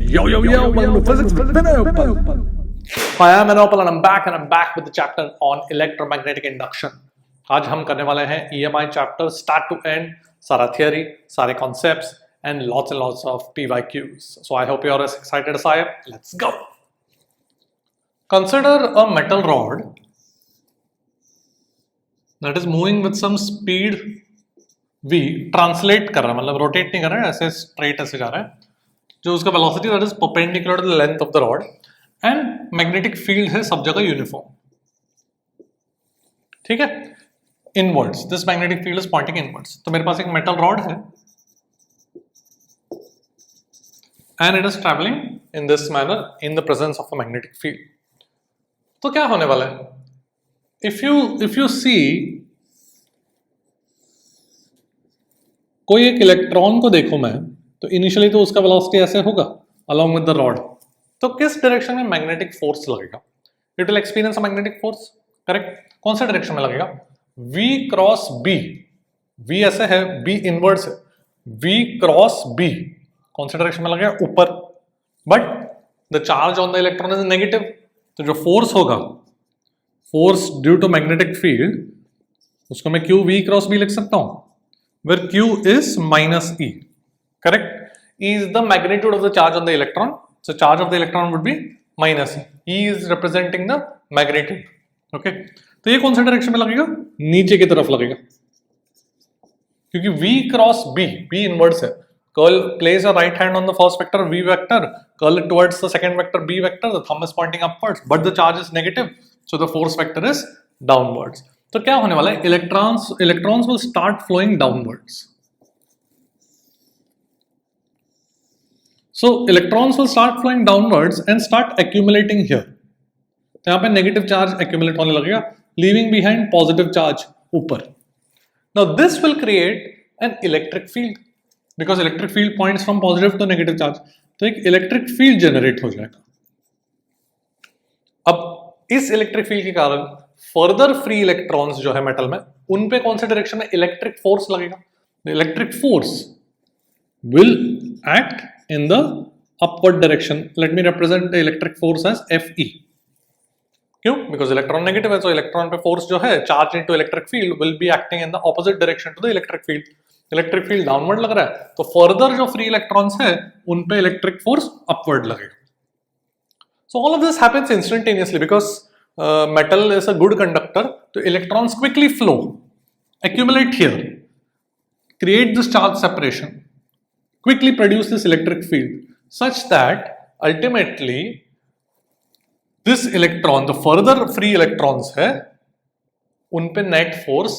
Yo, welcome to Physics with Vinay Uppal. Hi, I'm Vinay Uppal and I'm back with the chapter on electromagnetic induction. आज हम करने वाले हैं EMI chapter start to end, सारा theory, सारे concepts and lots of PYQs. So I hope you are as excited as I am. Let's go. Consider a metal rod that is moving with some speed v, translate कर रहा है, मतलब rotate नहीं कर रहा है, ऐसे straight ऐसे जा रहा है, जो उसका velocity that is perpendicular to the length of the rod and magnetic field है सब जगह uniform. ठीक है, inwards, this magnetic field is pointing inwards. तो मेरे पास एक metal rod है and it is traveling in this manner in the presence of a magnetic field. तो क्या होने वाला है? If you see, कोई एक इलेक्ट्रॉन को देखो मैं, तो इनिशियली तो उसका वेलोसिटी ऐसे होगा along with the rod. तो किस डायरेक्शन में मैग्नेटिक फोर्स लगेगा? It will experience a magnetic force, correct? कौन सा डायरेक्शन में लगेगा? V cross B. V ऐसे है, B इनवर्ड्स है. V क्रॉस B कौन सा डायरेक्शन में लगेगा? ऊपर. But the charge on the electron is negative. तो जो फोर्स होगा, force due to magnetic field, उसको मैं Q V क्रॉस B लिख सकता हूं. Where Q is minus E. Correct? E is the magnitude of the charge on the electron. So charge of the electron would be minus E. E is representing the magnitude. Okay? तो ये कौन सा direction में लगेगा? नीचे की तरफ लगेगा. क्योंकि V cross B, B inverse है. Curl place a right hand on the first vector V vector, curl it towards the second vector B vector. The thumb is pointing upwards, but the charge is negative, so the force vector is downwards. तो क्या होने वाला है? Electrons will start flowing downwards. So electrons will start flowing downwards and start accumulating here. तो यहाँ पे negative charge accumulate होने लगेगा, leaving behind positive charge ऊपर. Now this will create an electric field because electric field points from positive to negative charge. तो एक electric field generate हो जाएगा. अब इस electric field के कारण further free electrons जो है मेटल में, उन पे कौन से डायरेक्शन में इलेक्ट्रिक फोर्स लगेगा? The electric force will act in the upward direction. Let me represent the electric force as Fe. क्यों? Because electron negative है, so electron पे force जो है, charge into electric field will be acting in the opposite direction to the electric field. Electric field downward लग रहा है, तो further जो free electrons है, उन पे electric force upward लगेगा. So all of this happens instantaneously because metal is a good conductor. So electrons quickly flow, accumulate here, create this charge separation, quickly produce this electric field such that ultimately this electron, the further free electrons है, उन पे net force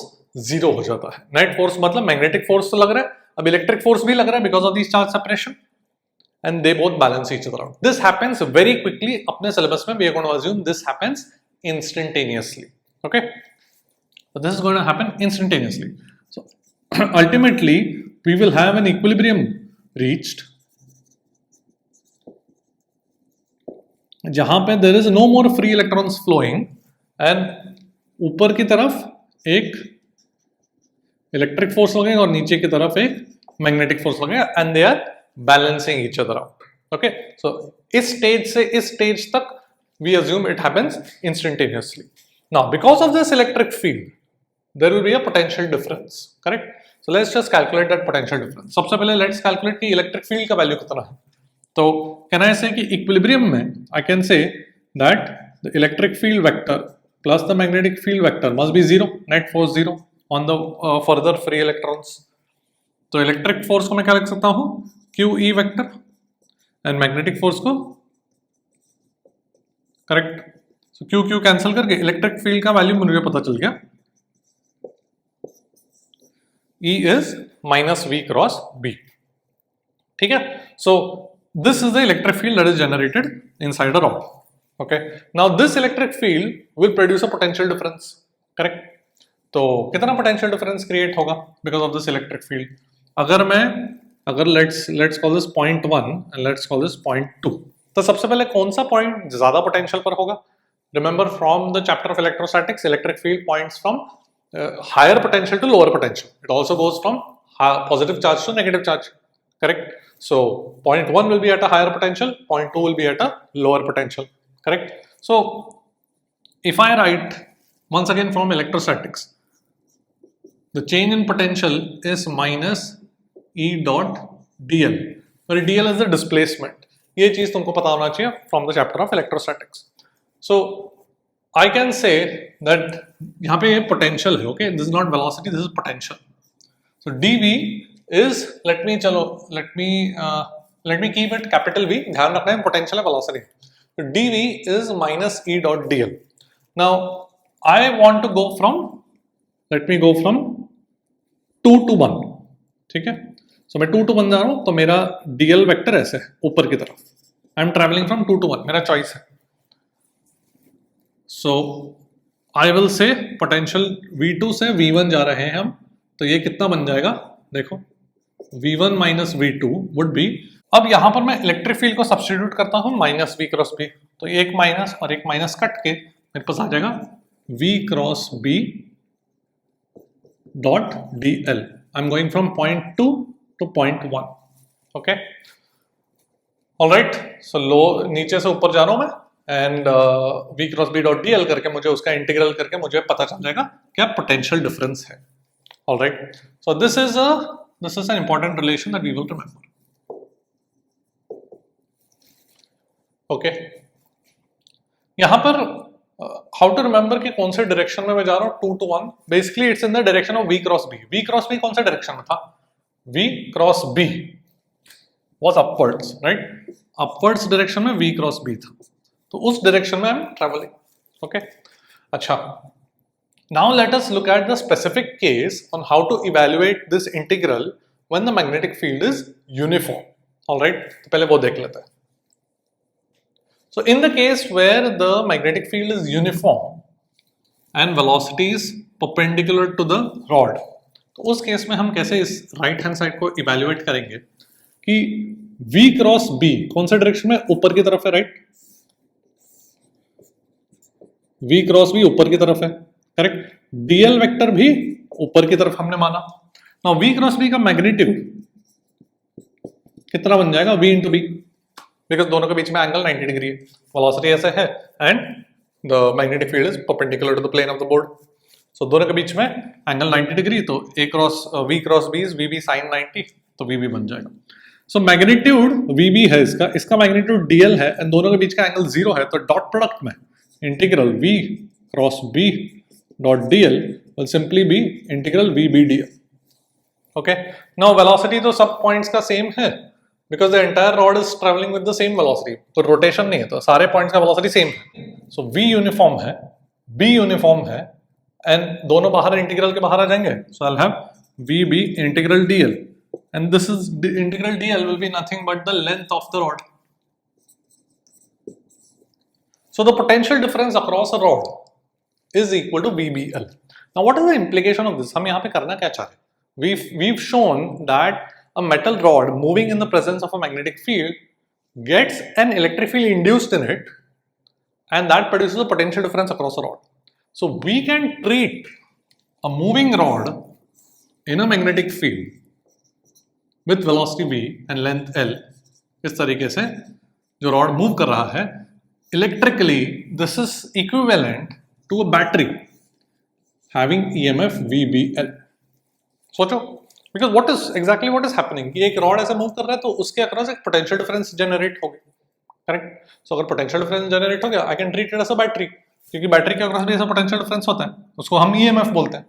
zero हो जाता है. Net force मतलब magnetic force तो लग रहा है, अब electric force भी लग रहा है because of these charge separation, and they both balance each other out. This happens very quickly. अपने syllabus में we are going to assume this happens instantaneously. Okay, so this is going to happen instantaneously. So ultimately we will have an equilibrium reached जहां पे there is no more free electrons flowing and ऊपर की तरफ एक electric force लगेगा और नीचे की तरफ एक मैग्नेटिक फोर्स लगेगा and they are balancing each other out. Okay, so इस स्टेज से इस स्टेज तक we assume it happens instantaneously. Now because of this electric field there will be a potential difference. Correct? So let's just calculate that potential difference. सबसे पहले let's calculate कि electric field का value कितना है. तो can I say कि equilibrium में I can say that the electric field vector plus the magnetic field vector must be zero, net force zero on the further free electrons. तो electric force को मैं क्या लिख सकता हूँ? QE vector and magnetic force को correct. So QQ cancel करके electric field का वैल्यू मुझे पता चल गया. E is minus V cross B. ठीक है? So this is the electric field that is generated inside a rod. Okay. Now this electric field will produce a potential difference. Correct? तो कितना potential difference create होगा because of this electric field? अगर let's call this point 1 and let's call this point 2. तो सबसे पहले कौन सा point ज़्यादा potential पर होगा? Remember from the chapter of electrostatics, electric field points from higher potential to lower potential. It also goes from positive charge to negative charge. correct? So point 1 will be at a higher potential, point 2 will be at a lower potential, correct? So if I write once again from electrostatics, the change in potential is minus E dot dl, where dl is the displacement. ये चीज तुमको पता होना चाहिए from the chapter of electrostatics. So I can say that यहाँ पे potential है, okay? This is not velocity, this is potential. So dv is, let me keep it capital V. ध्यान रखना है potential है velocity. So dv is minus E dot dl. Now I want to go from, let me go from 2 to 1, ठीक है? So मैं 2 to 1 जा रहा हूँ, तो मेरा dl वेक्टर ऐसे है ऊपर की तरफ. I am traveling from 2 to 1, मेरा चॉइस है. So I will say potential V2 से V1 जा रहे हैं हम, तो ये कितना बन जाएगा देखो, V1 minus V2 would be, अब यहां पर मैं इलेक्ट्रिक फील्ड को सब्स्टिट्यूट करता हूं माइनस V क्रॉस B, तो एक माइनस और एक माइनस कट के मेरे पास आ जाएगा V cross B dot dl. I am going from point 2 to point 1, okay? Alright, so लो नीचे से ऊपर जा रहा हूं मैं, and V cross B dot dl करके मुझे उसका इंटीग्रल करके मुझे पता चल जाएगा क्या पोटेंशियल डिफरेंस है. Alright, so this is an important relation that we will remember. Okay, यहां पर हाउ टू रिमेंबर कि कौन से डायरेक्शन में मैं जा रहा हूं, 2 to 1. Basically it's in the direction of V cross B. V cross B कौन से डायरेक्शन में था? V cross B was upwards, right? upwards direction में V क्रॉस B था, तो उस डायरेक्शन में आई एम ट्रैवलिंग. ओके, अच्छा, now let us look at the specific case on how to evaluate this integral when the magnetic field is uniform. All right, तो पहले वो देख लेते हैं. So in the case where the magnetic field is uniform and velocity is perpendicular to the rod, तो उस case में हम कैसे इस राइट हैंड साइड को इवेल्युएट करेंगे कि V क्रॉस B कौन सा डायरेक्शन में, ऊपर की तरफ है, राइट? V क्रॉस B ऊपर की तरफ है, करेक्ट? dl वेक्टर भी ऊपर की तरफ हमने माना. नाउ V क्रॉस B का मैग्नीट्यूड कितना बन जाएगा? V इंटू B, बिकॉज दोनों के बीच में एंगल 90 डिग्री है, वेलोसिटी ऐसे है and the magnetic field is perpendicular to the plane of the board. So दोनों के बीच में एंगल 90 डिग्री, तो V cross B is VB sin 90, तो VB बन जाएगा. सो मैग्नीट्यूड VB है इसका मैग्नीट्यूड dl है एंड दोनों के बीच का एंगल 0 है, तो डॉट प्रोडक्ट में integral V cross B dot dl will simply be integral VB dl. Okay, now velocity तो सब पॉइंट्स का सेम है because the entire rod is traveling with the same velocity, तो रोटेशन नहीं है, तो सारे पॉइंट्स का वेलोसिटी सेम है. So V यूनिफॉर्म है, B यूनिफॉर्म है एंड दोनों बाहर इंटीग्रल के बाहर आ जाएंगे. So I'll have VB integral dl and this is the integral dl will be nothing but the length of the rod. So the potential difference across a rod is equal to VBL. Now what is the implication of this? हम यहाँ पे करना क्या चाह रहे हैं? We've shown that a metal rod moving in the presence of a magnetic field gets an electric field induced in it and that produces a potential difference across a rod. So we can treat a moving rod in a magnetic field with velocity V and length L. इस तरीके से जो rod move कर रहा है, electrically this is equivalent to a battery having EMF VBL. सोचो, because what is happening कि एक रॉड ऐसे मूव कर रहा है तो उसके अक्रॉस एक पोटेंशियल डिफरेंस जनरेट हो गया, करेक्ट? सो अगर पोटेंशियल डिफरेंस जनरेट हो गया, I can treat it as a battery, क्योंकि बैटरी के अक्रॉस भी ऐसा पोटेंशियल डिफरेंस होता है, उसको हम EMF बोलते हैं.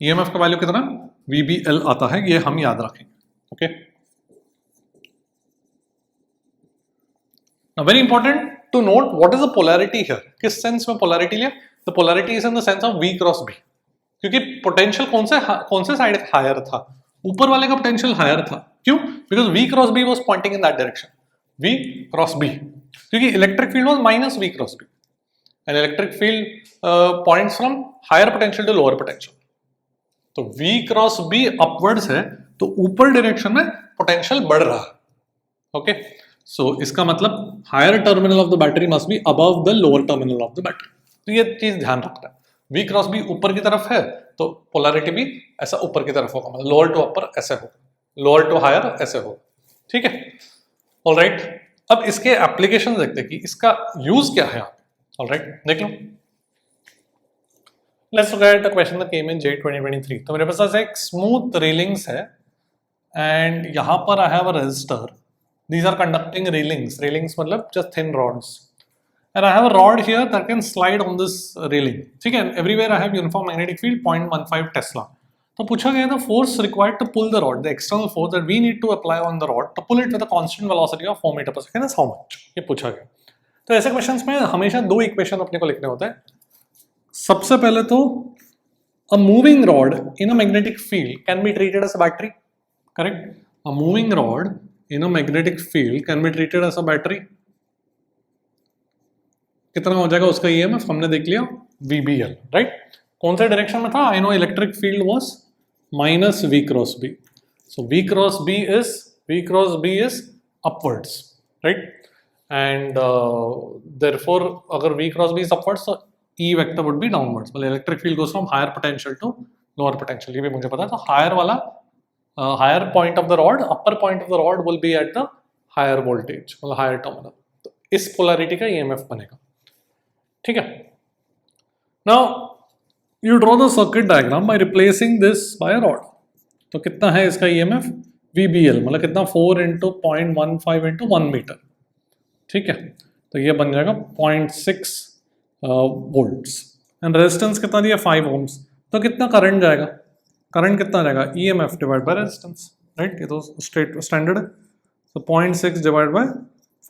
EMF का वैल्यू कितना? VBL आता है, ये हम याद रखेंगे. Okay, now very important to note what is the polarity here. किस सेंस में पोलैरिटी लिया? The polarity is in the sense of V cross B, क्योंकि पोटेंशियल कौन से साइड हायर था? ऊपर वाले का पोटेंशियल हायर था. क्यों? Because V cross B was pointing in that direction. V cross B, क्योंकि electric field was minus V cross B and electric field points from higher potential to lower potential. तो V cross B upwards है, तो ऊपर direction में potential बढ़ रहा है. Okay, so इसका मतलब higher terminal of the battery must be above the lower terminal of the battery. तो ये चीज ध्यान रखना है. V क्रॉस B ऊपर की तरफ है तो पोलैरिटी भी ऐसा ऊपर की तरफ होगा, मतलब लोअर टू अपर ऐसे होगा, लोअर टू हायर ऐसे होगा. ठीक है, ऑलराइट। अब इसके एप्लीकेशन देखते हैं कि इसका यूज क्या है। ऑलराइट, देख लो। Let's look at the question that came in JEE 2023। तो मेरे पास एक स्मूथ रेलिंग्स है एंड यहाँ पर I have a resistor. These are conducting railings. Railings मतलब just thin rods. And I have a rod here that can slide on this railing. ठीक है, everywhere I have uniform magnetic field 0.15 Tesla. तो पूछा गया था force required to pull the rod, the external force that we need to apply on the rod to pull it with a constant velocity of 4 meter per second is how much? ये पूछा गया। तो ऐसे questions में हमेशा दो equation अपने को लिखने होते हैं। सबसे पहले तो a moving rod in a magnetic field can be treated as a battery, correct? A moving rod in a magnetic field can be treated as a battery. कितना हो जाएगा उसका EMF हमने देख लिया VBL, राइट? कौन से डायरेक्शन में था? I know electric field was minus V cross B. So V cross B is upwards, right? And therefore अगर V cross B is upwards तो E vector would be downwards. मतलब electric field goes from higher potential to lower potential. ये भी मुझे पता है। तो higher वाला higher point of the rod, upper point of the rod will be at the higher voltage, मतलब higher terminal. तो इस polarity का EMF बनेगा, ठीक है। Now you draw the circuit diagram by replacing this by a rod. तो कितना है इसका EMF? VBL, मतलब कितना 4 into 0.15 into 1 meter, ठीक है। तो ये बन जाएगा 0.6 volts एंड रेजिस्टेंस कितना दिया? 5 ohms। तो कितना करंट जाएगा? करंट कितना जाएगा? EMF divide by resistance, right? ये तो स्टैंडर्ड है। तो 0.6 डिवाइड बाय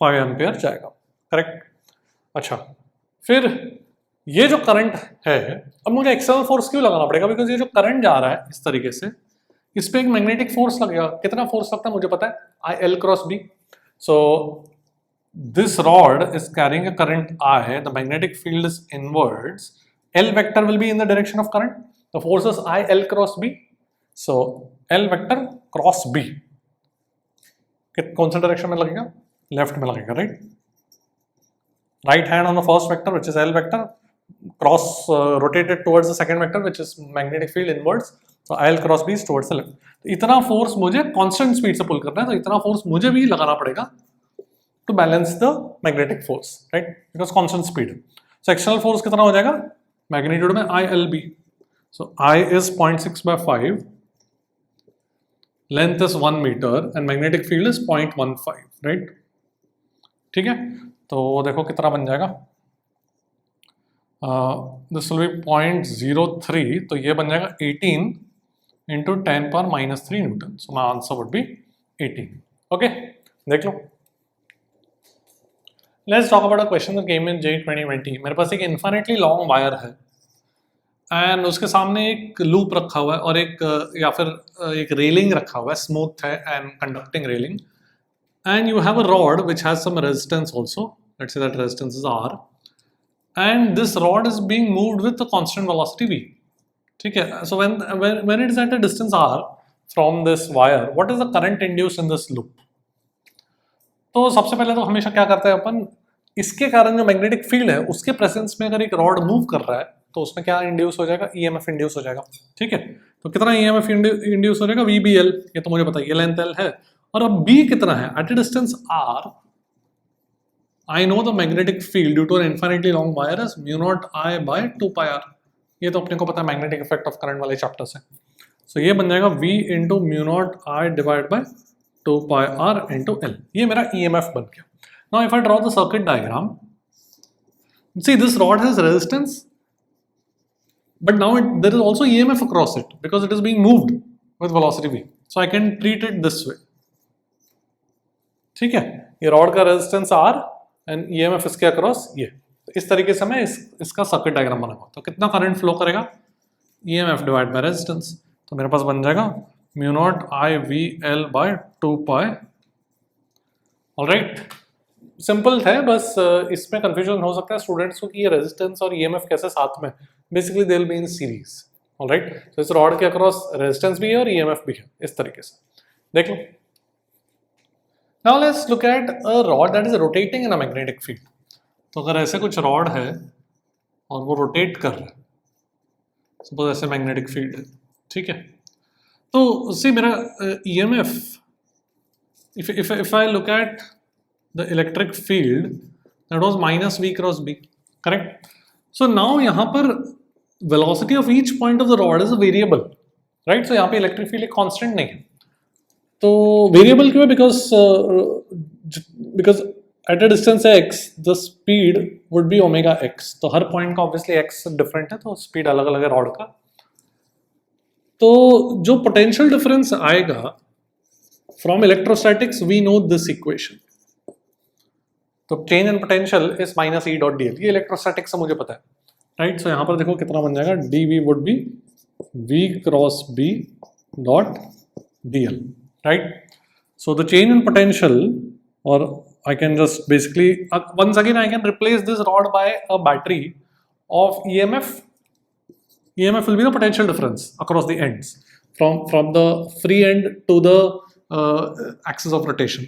5 एम्पियर जाएगा, करेक्ट। अच्छा, फिर ये जो करंट है, अब मुझे एक्सटर्नल फोर्स क्यों लगाना पड़ेगा? बिकॉज ये जो करंट जा रहा है इस तरीके से, इस पे एक मैग्नेटिक फोर्स लगेगा। कितना फोर्स लगता है मुझे पता है, IL cross B। So this rod is carrying a current I, the magnetic field is inwards, L vector will be in the direction of current, the force is IL cross B, so L vector cross B कौन सा direction में लगेगा? Left में लगेगा, right? Right hand on the first vector which is L vector, cross rotated towards the second vector which is magnetic field inwards, so IL cross B is towards the left. तो इतना force मुझे constant speed से पुल करना है, तो इतना force मुझे भी लगाना पड़ेगा to balance the magnetic force, right? Because constant speed. So external force कितना हो जाएगा? Magnitude में ILB. So I is 0.6 by 5. Length is 1 meter and magnetic field is 0.15, right? ठीक है? तो देखो कितना बन जाएगा? This will be 0.03. तो ये बन जाएगा 18 into 10 power minus 3 Newton. So my answer would be 18. Okay? देख लो। Let's talk about a question that came in JEE 2020. मेरे पास एक infinitely long wire है एंड उसके सामने एक लूप रखा हुआ है और एक या फिर एक रेलिंग रखा हुआ है, स्मूथ है and conducting railing, and you have a rod which has some resistance also, let's say that resistance is R, and this rod is being moved with a constant velocity V, ठीक है। So when it is at a distance R from this wire, what is the current induced in this loop? तो सबसे पहले तो हमेशा क्या करते हैं अपन, इसके कारण जो मैग्नेटिक फील्ड है उसके प्रेजेंस में अगर एक रॉड मूव कर रहा है तो उसमें क्या इंड्यूस हो जाएगा? EMF इंड्यूस हो जाएगा, ठीक है। तो कितना EMF इंड्यूस हो जाएगा? VBL, ये तो मुझे पता है, ये लेंथ L है। और अब B कितना है? At a distance R, I know the magnetic field due to an infinitely long wire is μ0I by 2πr। ये तो अपने को पता है मैग्नेटिक इफेक्ट ऑफ करंट वाले चैप्टर से। सो ये बन जाएगा V into μ0I divide by 2πr into L। ये मेरा EMF बन गया। Now if I draw the circuit diagram, see this rod has resistance, but now there is also EMF across it because it is being moved with velocity V. So I can treat it this way, ठीक है। ये rod का resistance R and EMF इसके across ये, तो इस तरीके से मैं इसका सर्किट डायग्राम बनाऊंगा। तो कितना करंट फ्लो करेगा? EMF divide by resistance. तो मेरे पास बन जाएगा μ0I VL by 2π। Alright, simple है, बस इसमें कंफ्यूजन हो सकता है स्टूडेंट्स को कि ये रेजिस्टेंस और EMF कैसे साथ में, basically they will be in series. Alright, तो इस रॉड के अक्रॉस रेजिस्टेंस भी है और EMF भी है, इस तरीके से देख लो। Now let's look at a rod that is rotating in a magnetic field. तो अगर ऐसे कुछ रॉड है और वो रोटेट कर रहा है, सपोज ऐसे मैग्नेटिक फील्ड है, ठीक है। तो उससे मेरा EMF if I look at the electric field, that was minus v cross b, correct? So now यहाँ पर velocity of each point of the rod is a variable, right? So यहाँ पे electric field एक constant नहीं है, तो variable क्यों है? Because at a distance x the speed would be omega x, तो हर point का obviously x different है, तो speed अलग अलग है rod का, तो जो potential difference आएगा from electrostatics we know this equation, तो change in potential is minus E dot dl, ये इलेक्ट्रोस्टैटिक्स से मुझे पता है, राइट? सो यहाँ पर देखो कितना बन जाएगा, dv would be v cross b dot dl, right? So the change in potential, or I can just basically once again I can replace this rod by a battery of EMF. EMF will be the potential difference across the ends from the free end to the axis of rotation.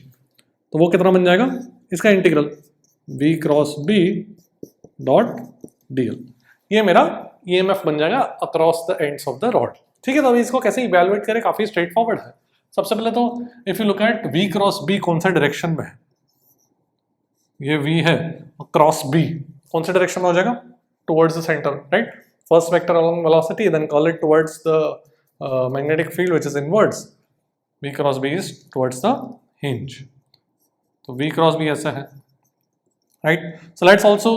तो वो कितना बन जाएगा, इसका integral v cross b dot dl, ये मेरा EMF बन जाएगा across the ends of the rod, ठीक है? तो अभी इसको कैसे इवैल्यूएट करें, काफी स्ट्रेट फॉरवर्ड है। सबसे पहले तो if you look at v cross b कौन सा डायरेक्शन में है, ये v है, क्रॉस b कौन सा डायरेक्शन में हो जाएगा, towards the centre, right? First vector along velocity, then call it towards the magnetic field which is inwards, v cross b is towards the hinge, तो v क्रॉस b ऐसा है, right? So let's also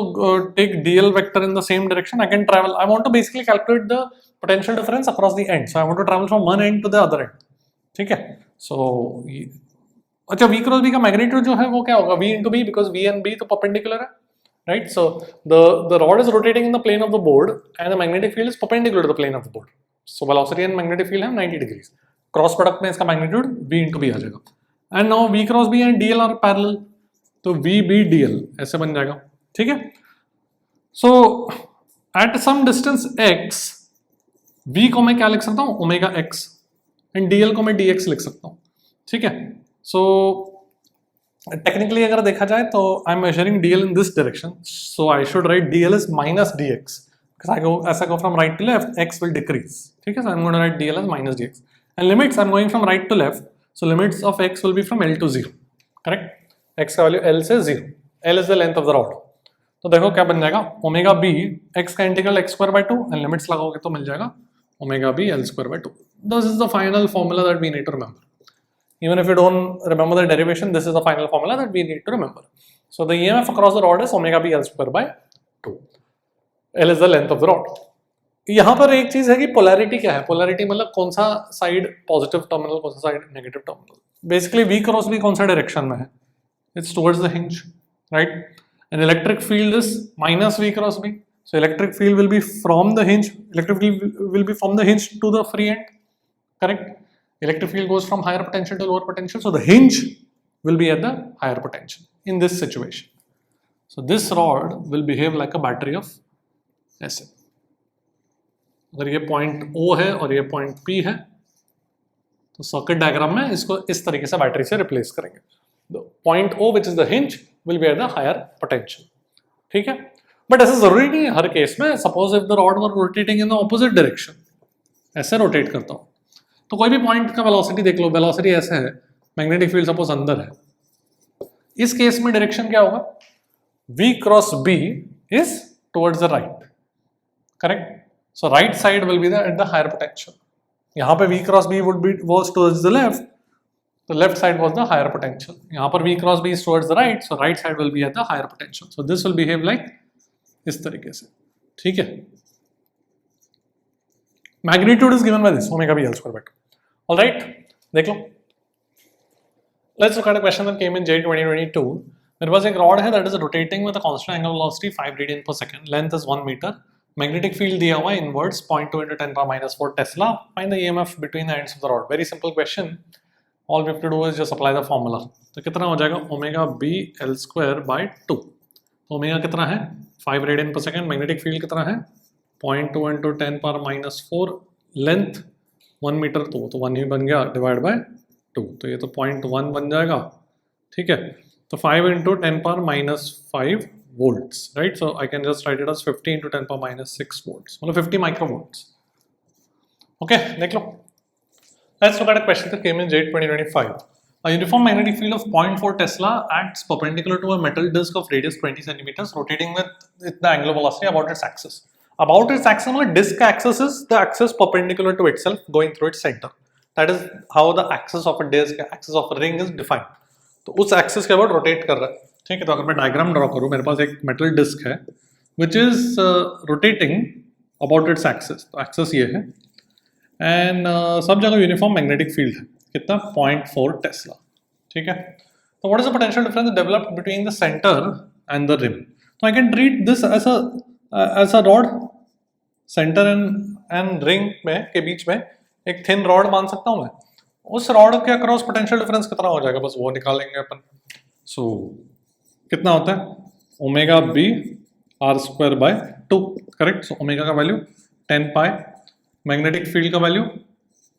take dl vector in the same direction. I can travel, I want to basically calculate the potential difference across the end, so I want to travel from one end to the other end, ठीक है? So अच्छा, v cross b का magnitude जो है वो क्या होगा, v into b, because v and b तो perpendicular है, right? So the rod is rotating in the plane of the board and the magnetic field is perpendicular to the plane of the board, so velocity and magnetic field have 90 degrees, cross product में इसका magnitude v into b आ जाएगा, and now v cross b and dl are parallel, तो v b dl ऐसे बन जाएगा, ठीक है? So at some distance x v को मैं क्या लिख सकता हूँ, ओमेगा x, एंड dl को मैं dx लिख सकता हूँ, ठीक है? सो टेक्निकली अगर देखा जाए तो I am measuring dl in this direction, so I should write dl is minus dx, as I go from right to left x will decrease, ठीक है? So I'm going to write dl as minus dx, and limits I'm going from right to left, so limits of x will be from L to 0, correct? x का value L से 0, L is the length of the rod, तो देखो क्या बन जाएगा, omega b x का integral x square by 2, and limits लगाओगे तो मिल जाएगा omega b L square by 2. This is the final formula that we need to remember. Even if you don't remember the derivation, this is the final formula that we need to remember. So the EMF across the rod is omega b L square by 2. L is the length of the rod. यहाँ पर एक चीज है कि polarity क्या है, polarity मतलब कौन सा साइड पॉजिटिव टर्मिनल, कौन सा side negative terminal. Basically v cross b कौन सा डायरेक्शन में है, it's towards the hinge, right? And electric field is minus v cross b, so electric field will be from the hinge, electric field will be from the hinge to the free end, correct? Electric field goes from higher potential to lower potential, so the hinge will be at the higher potential in this situation. So this rod will behave like a battery of Sn. अगर ये point O है और ये point P है, तो circuit diagram में इसको इस तरीके से बैटरी से रिप्लेस करेंगे. The point O, which is the hinge, will be at the higher potential. ठीक है? बट ऐसा जरूरी नहीं है हर केस में. Suppose if the rod were rotating in the opposite direction, ऐसे रोटेट करता हूं, तो कोई भी पॉइंट का वेलोसिटी देख लो, वेलोसिटी ऐसे है, मैग्नेटिक फील्ड सपोज अंदर है, इस केस में डायरेक्शन क्या होगा, v cross b is towards the right, correct? So right side will be at the higher potential. यहाँ पे v cross b would be was towards the left, the left side was the higher potential. यहाँ पर v cross b is towards the right, so right side will be at the higher potential. So this will behave like इस तरीके से, ठीक है? Magnitude is given by this omega b L square by 2. All right, देख लो. Let's look at a question that came in J 2022. There was a rod here that is rotating with a constant angular velocity 5 radian per second. Length is 1 meter. Magnetic field दिया हुआ है inwards 0.2 into 10 power minus 4 Tesla. Find the EMF between the ends of the rod. Very simple question. All we have to do is just apply the formula. तो कितना हो जाएगा, omega b L square by 2. तो omega कितना है, 5 radian पर second. Magnetic field कितना है, 0.2 into 10 power minus 4, length 1 metre, तो 1 ही बन गया, डिवाइड बाय 2, तो ये तो 0.1 बन जाएगा, ठीक है? तो 5 into 10 power minus 5 volts, right? So I can just write it as 50 into 10 power minus 6 volts, मतलब 50 microvolts. Okay, देख लो. Let's look at a question that came in J 2025. A uniform magnetic field of 0.4 Tesla acts perpendicular to a metal disk of radius 20 centimeters, rotating with the angular velocity about its axis. About its axis, मतलब disk axis is the axis perpendicular to itself, going through its center. That is how the axis of a disk, axis of a ring is defined. तो उस axis के about rotate कर रहा है. ठीक है, तो अगर मैं diagram draw करूँ, मेरे पास एक metal disk है, which is rotating about its axis. तो axis ये है, and सब जगह uniform magnetic field है. कितना 0.4 टेस्ला. ठीक है, तो what is the potential difference developed between the centre and the rim. तो I can treat this as a rod. Centre and ring में के बीच में एक थिन रॉड मान सकता हूं मैं. उस रॉड के अक्रॉस पोटेंशियल डिफरेंस कितना हो जाएगा, बस वो निकालेंगे अपन. सो कितना होता है, omega B R square by 2. Correct. So omega का वैल्यू 10 पाई, मैग्नेटिक फील्ड का वैल्यू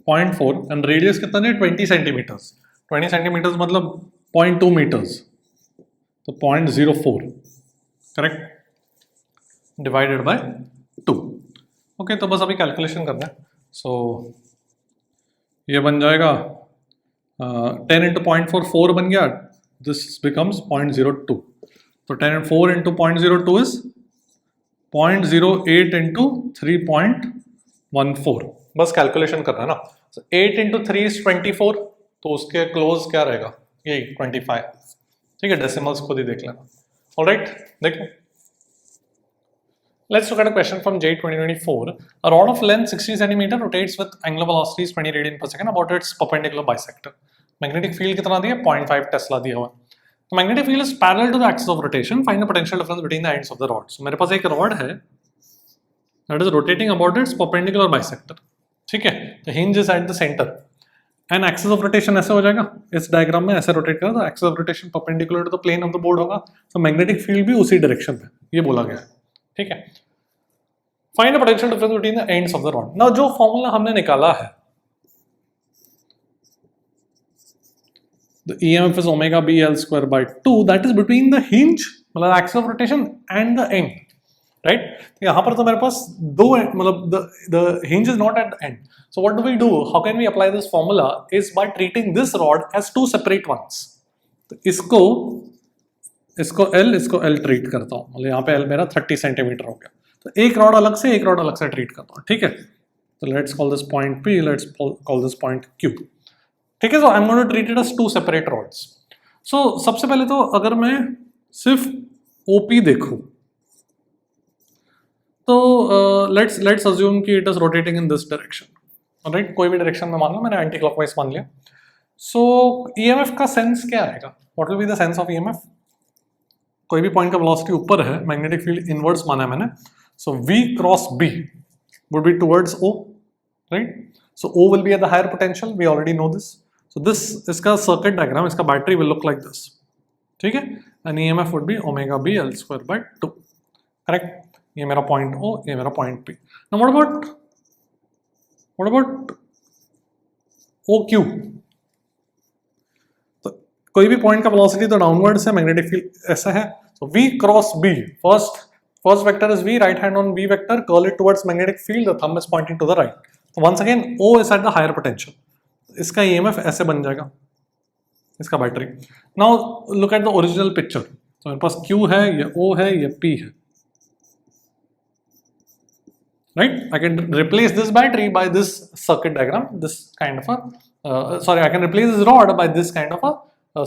0.4 एंड रेडियस कितना है 20 सेंटीमीटर्स. 20 सेंटीमीटर्स मतलब 0.2 मीटर्स, तो 0.04. Correct, divided by 2. ओके, तो बस अभी कैलकुलेशन करना है. सो ये बन जाएगा 10 इंटू 0.4 4 बन गया. This becomes 0.02. तो 10 and 4 इंटू 0.02 इज 0.08 इंटू 3.14. बस कैलकुलेशन करना है ना. 8 इंटू 3 इज 24, तो उसके क्लोज क्या रहेगा, यही 25. ठीक है, डेसिमल्स खुद ही देख लेना. ऑलराइट, देखो. Let's look at a question from J 2024. A rod of length 60 cm rotates with angular velocity 20 radian per second about its perpendicular bisector. Magnetic field कितना दिया, 0.5 टेस्ला दिया हुआ. The magnetic field is parallel to the axis of rotation. Find the potential difference between the ends of the rod. So मेरे पास एक rod है that is rotating about its perpendicular bisector. ठीक है, the hinge is at the center. And axis of rotation ऐसे हो जाएगा, इस डायग्राम में ऐसे रोटेट करा तो axis of rotation perpendicular to the plane of the board होगा. So magnetic field भी उसी डायरेक्शन में, ये बोला गया है. ठीक है. Find the potential difference between the ends of the rod. Now जो फॉर्मूला हमने निकाला है, the EMF is omega b L square by 2. That is between the hinge, मतलब axis of rotation and the end, right? यहाँ पर तो मेरे पास दो, मतलब the hinge is not at the end. So what do we do? How can we apply this formula? Is by treating this rod as two separate ones. तो इसको L treat करता हूँ, मतलब यहाँ पे L मेरा 30 सेंटीमीटर हो गया. तो एक रॉड अलग से ट्रीट करता हूँ. ठीक है, तो let's call this point P, let's call this point Q. ठीक है, so I am going to treat it as two separate rods. So सबसे पहले तो अगर मैं सिर्फ OP देखूं, तो लेट्स अज्यूम कि it is rotating in this direction. Right, कोई भी डायरेक्शन में मान लो, मैंने एंटी क्लॉकवाइज मान लिया. सो EMF का सेंस क्या आएगा, what will be the sense of EMF? कोई भी पॉइंट का वेलोसिटी ऊपर है, मैग्नेटिक फील्ड इनवर्ड्स माना है मैंने. So V cross B would be towards O, right? So O will be at the higher potential. We already know this. So this इसका circuit diagram, इसका battery will look like this. ठीक है? And EMF would be omega B L square by 2. Correct? ये मेरा point O, ये मेरा point P. Now what about OQ? तो कोई भी point का velocity तो downwards है, magnetic field ऐसा है. So V cross B, First vector is V, right hand on V vector, curl it towards magnetic field, the thumb is pointing to the right. So once again, O is at the higher potential. इसका EMF ऐसे बन जाएगा, इसका battery. Now look at the original picture. So मेरे पास Q है, ये O है, ये P है. Right? I can replace this battery by this circuit diagram, this kind of a, I can replace this rod by this kind of a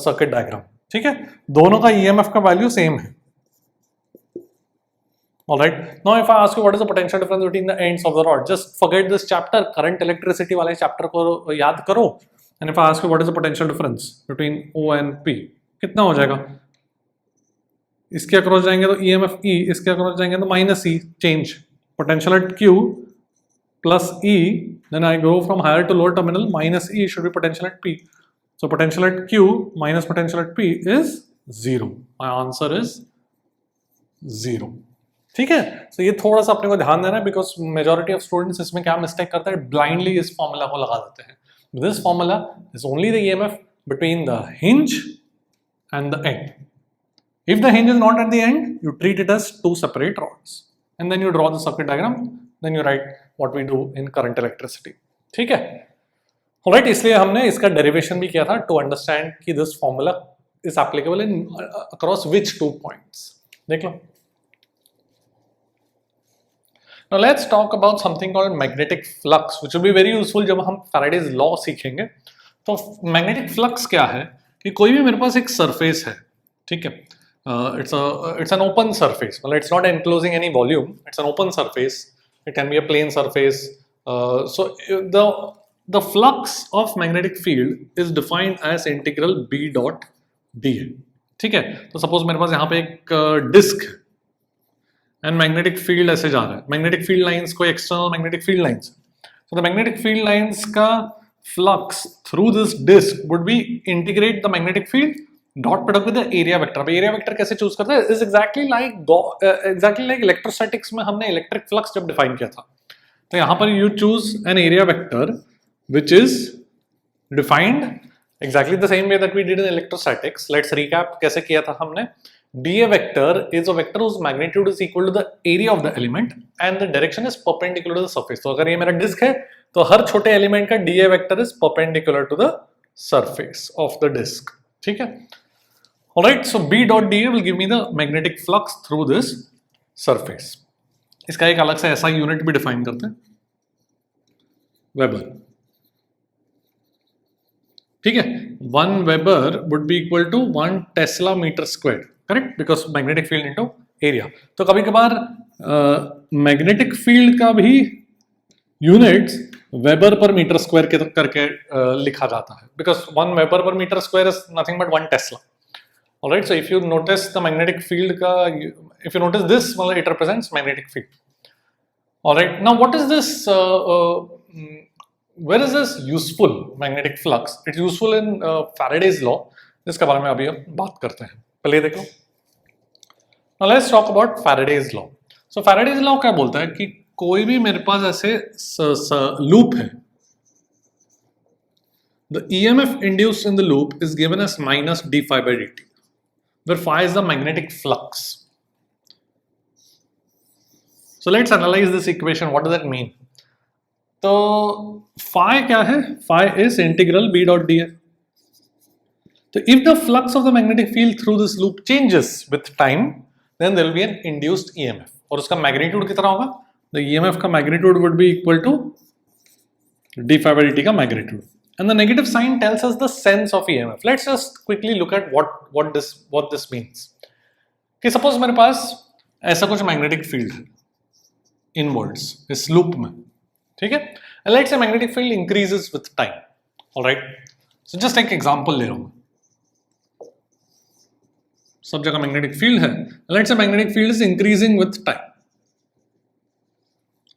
circuit diagram. ठीक है? दोनों का EMF का वैल्यू सेम है. Alright. Now if I ask you what is the potential difference between the ends of the rod, just forget this chapter, current electricity वाले chapter को याद करो. And if I ask you what is the potential difference between O and P, कितना हो जाएगा? इसके across जाएंगे तो EMF E, इसके अक्रॉस जाएंगे तो minus E, change. Potential at Q plus E, then I go from higher to lower terminal, minus E should be potential at P. So potential at Q minus potential at P is 0. My answer is 0. ठीक है, तो ये थोड़ा सा अपने को ध्यान देना है, बिकॉज मेजॉरिटी ऑफ स्टूडेंट्स इसमें क्या मिस्टेक करते हैं, ब्लाइंडली इस फॉर्मूला को लगा देते हैं. This formula is only the EMF between the hinge and the end. If the hinge is not at the end, you treat it as two separate rods and then you draw the circuit diagram, then you write what we do in current electricity. ठीक है, right, इसलिए हमने इसका derivation भी किया था to understand कि this formula is applicable in across which 2 points. देख लो. Now let's talk about something called magnetic flux, which will be very useful जब हम Faraday's law सीखेंगे. तो magnetic flux क्या है कि कोई भी मेरे पास एक सरफेस है, ठीक है, it's an open surface. Well, it's not enclosing any volume. It's an open surface. It can be a plane surface. So the flux of magnetic field is defined as integral B dot dA. ठीक है, तो suppose मेरे पास यहाँ पे एक disc है and magnetic field ऐसे जा रहा है. मैग्नेटिक फील्ड लाइंस कोई external magnetic field lines. So the magnetic field lines का flux through this disc would be integrate the magnetic field dot product with the area vector. अब area vector कैसे choose करते हैं? Is exactly like electrostatics में हमने electric flux जब define किया था. तो यहाँ पर you choose an area vector which is defined exactly the same way that we did in electrostatics. Let's recap कैसे किया था हमने. dA vector is a vector whose magnitude is equal to the area of the element and the direction is perpendicular to the surface. तो अगर ये मेरा disc है तो हर छोटे एलिमेंट का dA vector is perpendicular to the surface of the disk. ठीक है. Alright, so B dot dA will give me the magnetic flux through this surface. इसका एक अलग से ऐसा यूनिट भी डिफाइन करते हैं, वेबर. ठीक है, 1 weber would be equal to 1 tesla metre square, correct, because magnetic field into area. तो कभी कभार मैग्नेटिक फील्ड का भी units weber per metre square के करके लिखा जाता है, because 1 weber per metre square is nothing but 1 tesla. Alright, so if you notice the magnetic field का, इफ यू नोटिस दिस, मतलब it represents magnetic field. Alright, now what is this, where is this useful magnetic flux? It's useful in Faraday's law, जिसके बारे में अभी हम बात करते हैं. पहले देखो. Now let's talk about Faraday's law. So Faraday's law क्या बोलता है कि कोई भी मेरे पास ऐसे लूप है, the EMF induced in the loop is given as minus d phi by dt, where phi is the magnetic flux. So let's analyze this equation. What does that mean? तो phi क्या है? Phi is integral B dot dA. So if the flux of the magnetic field through this loop changes with time, then there will be an induced EMF. और उसका magnitude कितना होगा? The EMF का magnitude would be equal to d phi by dt का magnitude. And the negative sign tells us the sense of EMF. Let's just quickly look at what this means. कि suppose मेरे पास ऐसा कुछ magnetic field है inwards इस loop में, ठीक है. And let's say magnetic field increases with time. All right. So just take example ले रहा हूँ. सब जगह magnetic field है. Let's say magnetic field is increasing with time.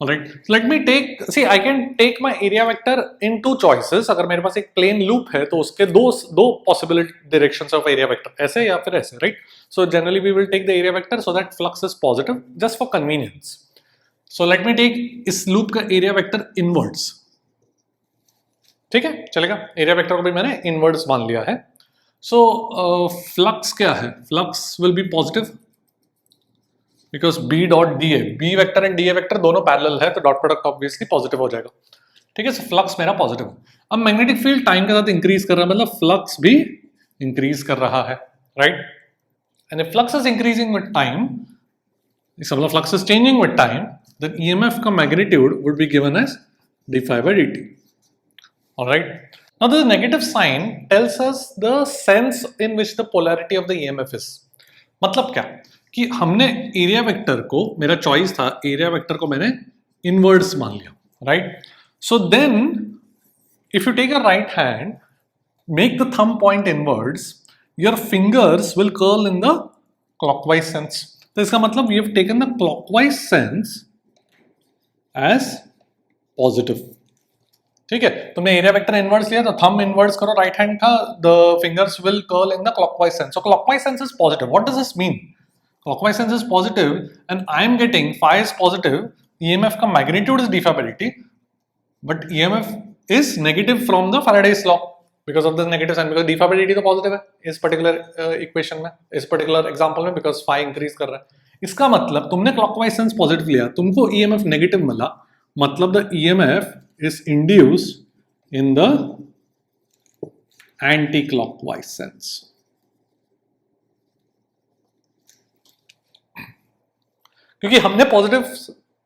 All right. So let me take. See, I can take my area vector in 2 choices. अगर मेरे पास एक plane loop है तो उसके दो possible directions of area vector, ऐसे या फिर ऐसे, right? So generally we will take the area vector so that flux is positive, just for convenience. So let me take इस लूप का एरिया वेक्टर इनवर्ड्स. ठीक है, चलेगा. एरिया वेक्टर को भी मैंने इनवर्ड्स मान लिया है. सो फ्लक्स क्या है? Flux will be positive because B dot D A, B vector and D A vector दोनों पैरेलल है, तो डॉट प्रोडक्ट ऑब्वियसली पॉजिटिव हो जाएगा. ठीक है, सो फ्लक्स मेरा पॉजिटिव है. अब मैग्नेटिक फील्ड टाइम के साथ इंक्रीज कर रहा है, मतलब फ्लक्स भी इंक्रीज कर रहा है, right. And if flux is increasing with time, इसका मतलब flux is changing with time, then EMF का magnitude would be given as d phi by dt. All right. Now the negative sign tells us the sense in which the polarity of the EMF is. मतलब क्या कि हमने area vector को, मेरा choice था area vector को मैंने inwards मान लिया, right. So then if you take a right hand, make the thumb point inwards, your fingers will curl in the clockwise sense. तो इसका मतलब you have taken the clockwise sense as positive. ठीक है, तुमने area vector inverse लिया तो thumb inverse करो right hand का, the fingers will curl in the clockwise sense. So clockwise sense is positive. What does this mean? Clockwise sense is positive and I am getting phi is positive, EMF का magnitude is d phi by dt, but EMF is negative from the Faraday's law because of this negative sign, because d phi by dt तो positive है इस particular equation में, इस particular example में, because phi increase कर रहा है. इसका मतलब तुमने क्लॉकवाइज सेंस पॉजिटिव लिया, तुमको EMF नेगेटिव मिला, मतलब the EMF is induced in the anti-clockwise sense. क्योंकि हमने पॉजिटिव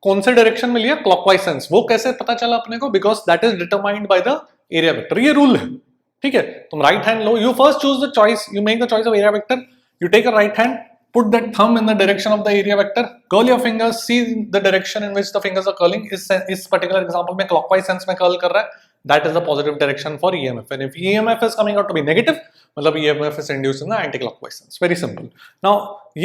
कौन से डायरेक्शन में लिया, क्लॉकवाइज सेंस। वो कैसे पता चला अपने को? Because that is determined by the area vector. ये रूल है, ठीक है। तुम राइट हैंड लो, you first choose the choice, you make the choice of area vector, you take a right hand, put that thumb in the direction of the area vector, curl your fingers, see the direction in which the fingers are curling. इस particular example में clockwise sense में curl कर रहा है, that is the positive direction for EMF. And if EMF is coming out to be negative, मतलब EMF is induced in the anti-clockwise sense. Very simple. Now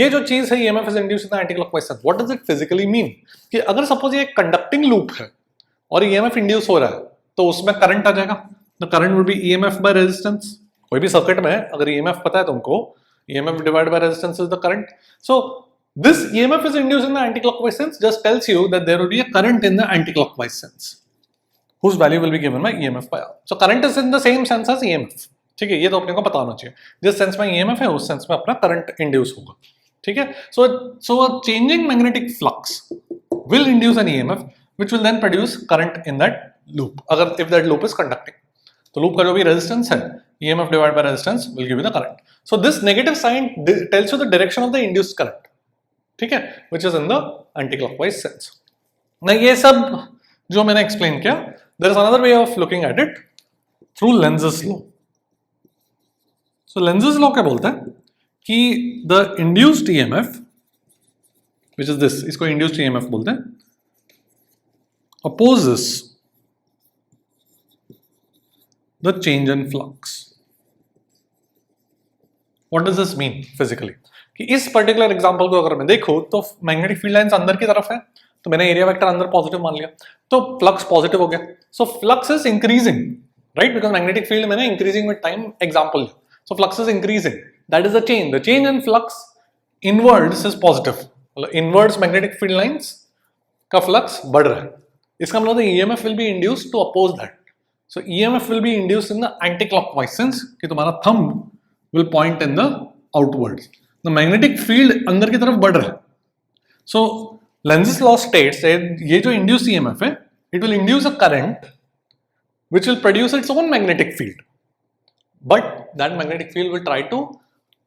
ये जो चीज है EMF is induced in the anti-clockwise sense, what does it physically mean? कि अगर suppose ये एक conducting loop है और EMF induce हो रहा है, तो उसमें current आ जाएगा. The current will be EMF by resistance. कोई भी सर्किट में अगर EMF पता है तुमको, EMF divided by resistance is the current. So this EMF is induced in the anti-clockwise sense just tells you that there will be a current in the anti-clockwise sense, whose value will be given by EMF by R. So current is in the same sense as EMF. ठीक है, ये तो अपने को पता होना चाहिए। जिस सेंस में EMF है उस सेंस में अपना करंट इंड्यूस होगा, ठीक है। So a changing magnetic flux will induce an EMF which will then produce current in that loop, अगर if that loop is conducting। तो लूप का जो भी रेजिस्टेंस है, EMF divided by resistance will give you the current. So this negative sign tells you the direction of the induced current, ठीक है, which is in the anti-clockwise sense. Now ये सब जो मैंने explain किया, there is another way of looking at it through Lenz's law. So Lenz's law क्या बोलता है कि the induced EMF, which is this, इसको induced EMF बोलते हैं, opposes the change in flux. What does this mean physically? कि इस particular example को अगर मैं देखूं तो मैग्नेटिक फील्ड लाइंस अंदर की तरफ है, तो मैंने एरिया वेक्टर अंदर पॉजिटिव मान लिया, तो फ्लक्स पॉजिटिव हो गया। So flux is increasing, right, because magnetic field मैंने इंक्रीजिंग विद टाइम एग्जांपल लिया, so flux is increasing, that is the change in flux inwards is positive, मतलब इनवर्ड्स मैग्नेटिक फील्ड लाइंस का flux बढ़ रहा है। इसका मतलब EMF will be induced to oppose that. So EMF will be induced in the anti clockwise sense कि तुम्हारा thumb will point in the outwards. The magnetic field अंदर की तरफ बढ़ रहा है. So Lenz's law states that ये जो induced EMF है, it will induce a current which will produce its own magnetic field. But that magnetic field will try to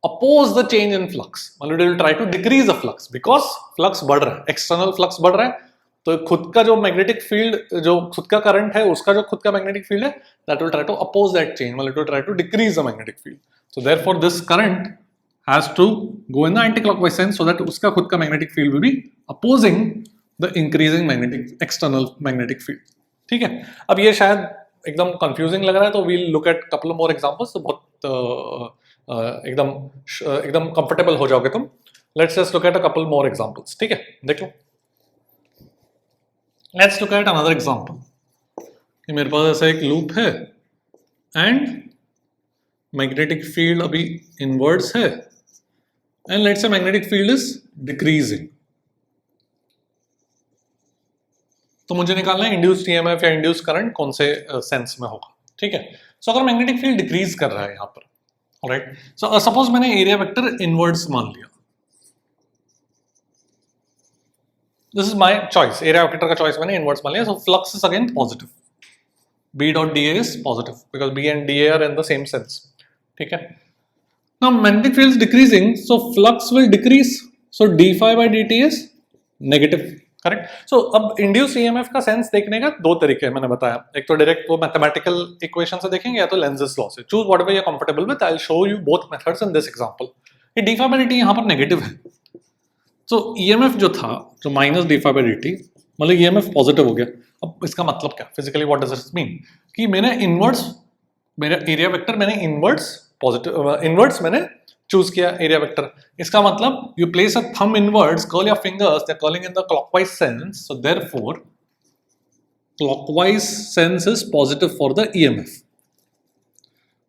oppose the change in flux. मतलब it will try to decrease the flux because flux बढ़ रहा है, external flux बढ़ रहा है, तो खुद का जो मैग्नेटिक फील्ड, जो खुद का करंट है, उसका जो खुद का मैग्नेटिक फील्ड है, that will try to oppose that change, मतलब it will try to decrease the magnetic field. So therefore this current has to go in the anti clockwise sense so that उसका खुद का magnetic field will be opposing the increasing magnetic external magnetic field, ठीक है। अब ये शायद एकदम confusing लग रहा है, तो we'll look at couple more examples, तो बहुत एकदम कंफर्टेबल हो जाओगे तुम। Let's just look at a couple more examples, ठीक है, देख लो। Let's look at another example. कि मेरे पास ऐसा एक लूप है एंड मैग्नेटिक फील्ड अभी इनवर्ड्स है and let's say magnetic field is decreasing. तो मुझे निकालना है इंड्यूस्ड ईएमएफ या इंड्यूस्ड करंट कौन से सेंस में होगा, ठीक है। सो अगर मैग्नेटिक फील्ड डिक्रीज कर रहा है यहाँ पर, ऑलराइट, सो सपोज मैंने एरिया वेक्टर इनवर्ड्स मान लिया, this is my choice, area vector का चॉइस मैंने इनवर्ड्स मान लिया, so flux is again positive, B dot dA is positive because B and dA are in the same sense, ठीक है। Now magnetic field is decreasing, so flux will decrease, so d phi by dt is negative, correct। So अब induced EMF का sense देखने का दो तरीके मैंने बताया, एक तो डायरेक्ट वो मैथमेटिकल इक्वेशन से देखेंगे या तो लेंज़स लॉ से, choose whatever you are comfortable with. I will show you both methods in this example. ये d phi by dt यहाँ पर नेगेटिव है, तो EMF जो था, जो minus d phi by dt, मतलब EMF पॉजिटिव हो गया। अब इसका मतलब क्या physically, what does it mean कि मैंने इनवर्ड्स, मेरा एरिया वेक्टर मैंने इनवर्ड्स पॉजिटिव, इनवर्ड्स मैंने चूज किया एरिया वेक्टर। इसका मतलब you place a thumb inwards, curl your fingers, they are curling in the clockwise sense, so therefore clockwise sense is positive for the EMF,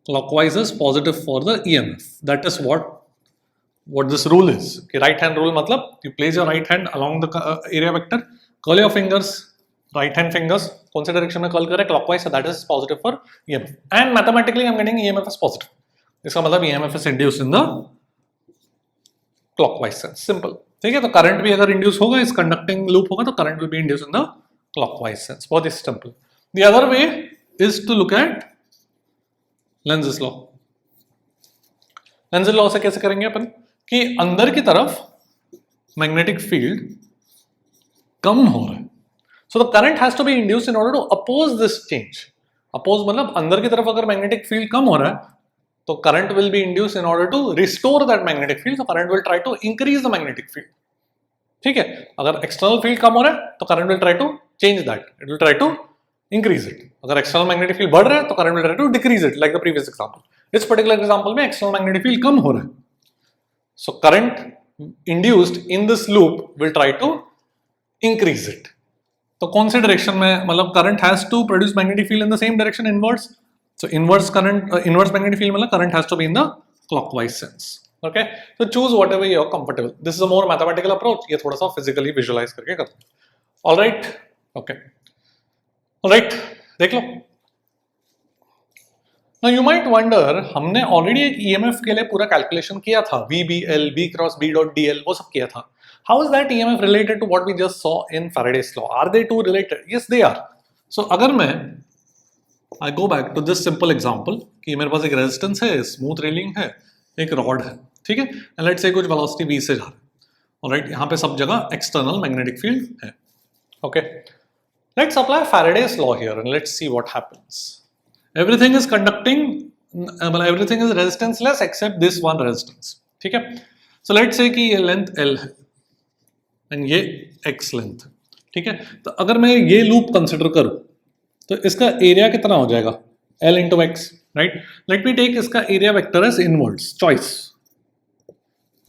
clockwise is positive for the EMF, that is what this rule is कि right hand rule मतलब you place your right hand along the area vector, curl your fingers, right hand fingers कौन से direction में curl कर रहे हैं, clockwise, so that is positive for EMF and mathematically I'm getting EMF is positive, इसका मतलब EMF is induced in the clockwise sense, simple, ठीक है। तो करंट भी अगर इंड्यूस होगा, इस कंडक्टिंग लूप होगा, तो current will be induced in the clockwise sense, बहुत ही simple. The other way is to look at Lenz's law. Lenz's law से कैसे करेंगे अपन कि अंदर की तरफ मैग्नेटिक फील्ड कम हो रहा है, so the current has to be induced in order to oppose this change. Oppose मतलब अंदर की तरफ अगर मैग्नेटिक फील्ड कम हो रहा है तो current will be induced in order to restore that magnetic field, तो current will try to increase the magnetic field. ठीक है, अगर एक्सटर्नल फील्ड कम हो रहा है तो current will try to change that, it will try to increase it. अगर एक्सटर्नल मैग्नेटिक फील्ड बढ़ रहा है तो current will try to decrease it, like the previous example. इस पर्टिकुलर एग्जांपल में एक्सटर्नल मैग्नेटिक फील्ड कम हो रहा है, so current induced in this loop will try to increase it. तो कौन से डायरेक्शन में, मतलब current has to produce magnetic field in the same direction, inverse. So inverse current, inverse magnetic field मतलब current has to be in the clockwise sense. Okay, so choose whatever you're comfortable. This is a more mathematical approach. ये थोड़ा सा physically visualize करके करते हैं. All right, okay, all right, देख लो. Now you might wonder, हमने already एक EMF के लिए पूरा calculation किया था, VBL, V cross B dot DL, वो सब किया था. How is that EMF related to what we just saw in Faraday's law? Are they two related? Yes, they are. So अगर मैं I go back to this simple example कि मेरे पास एक रेजिस्टेंस है, स्मूथ रेलिंग है, एक rod है, ठीक है, एंड लेट्स से कुछ वेलोसिटी v से जा रहा है. ऑलराइट, यहाँ पे सब जगह एक्सटर्नल मैग्नेटिक फील्ड है. Okay, let's apply Faraday's law here and let's see what happens. Everything is conducting, मतलब everything is resistanceless except this one resistance. ठीक है, सो लेट्स से कि ये लेंथ l है एंड ये x लेंथ. ठीक है, तो अगर मैं ये लूप कंसिडर करूं तो इसका एरिया कितना हो जाएगा, L into x. Right, let me take इसका area vector as inverse. Choice,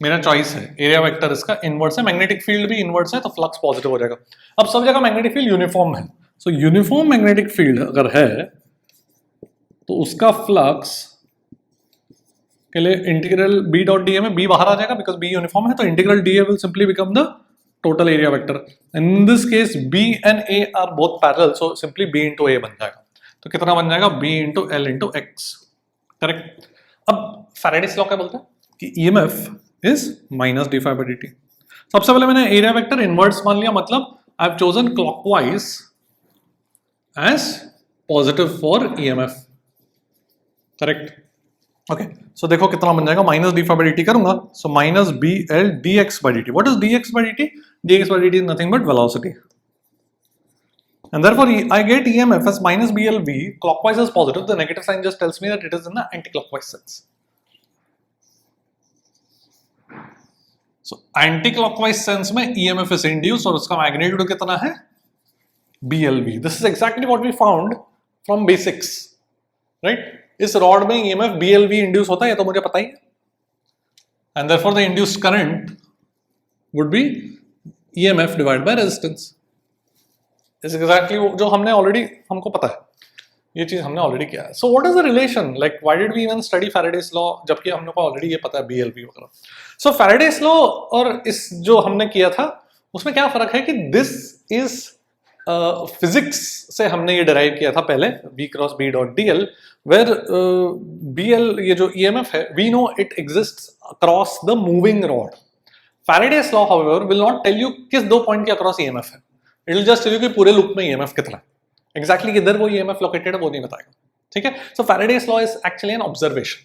मेरा चॉइस है, एरिया वेक्टर इसका इनवर्स है, मैग्नेटिक फील्ड भी इनवर्स है, तो फ्लक्स पॉजिटिव हो जाएगा. अब सब जगह मैग्नेटिक फील्ड यूनिफॉर्म है, सो यूनिफॉर्म मैग्नेटिक फील्ड अगर है तो उसका फ्लक्स के लिए इंटीग्रल B डॉट डी ए में B बाहर आ जाएगा बिकॉज B यूनिफॉर्म है, तो integral D A will simply become the total area vector. In this case, B and A are both parallel, so simply B into A बन जाएगा. तो कितना बन जाएगा, B into L into X. Correct. अब Faraday's law क्या बोलता है कि EMF is minus d phi by dt. सबसे पहले मैंने एरिया वेक्टर इनवर्स मान लिया, मतलब I have chosen clockwise as positive for EMF. Correct. Okay, so देखो कितना बन जाएगा, minus d phi by d करूंगा, so minus B L d x by D t. What is d x by D t? D x by D T is nothing but velocity, and therefore I get EMF as minus B L V. Clockwise is positive, the negative sign just tells me that it is in the anti clockwise sense. So anti clockwise sense में EMF is induced और उसका magnitude कितना है, B L V. This is exactly what we found from basics. Right, इस rod में EMF BLV induce होता है, ये तो मुझे पता ही है, and therefore the induced current would be EMF divided by resistance. Is exactly जो हमने ऑलरेडी, हमको पता है, ये चीज हमने ऑलरेडी किया है. So what is the relation, like why did we even study Faraday's law जबकि हमने को ऑलरेडी ये पता है BLV वगैरह. सो फैराडेज लॉ और इस जो हमने किया था उसमें क्या फर्क है कि दिस इज फिजिक्स से हमने ये डिराइव किया था पहले, V cross B dot DL, where BL ये जो EMF है, we know it exists across the moving rod. Faraday's law, however, will not tell you किस दो पॉइंट के across EMF है. It will just tell you कि पूरे loop में EMF कितना है. Exactly किधर वो EMF located है वो नहीं बताएगा. ठीक है, so Faraday's law is actually an observation.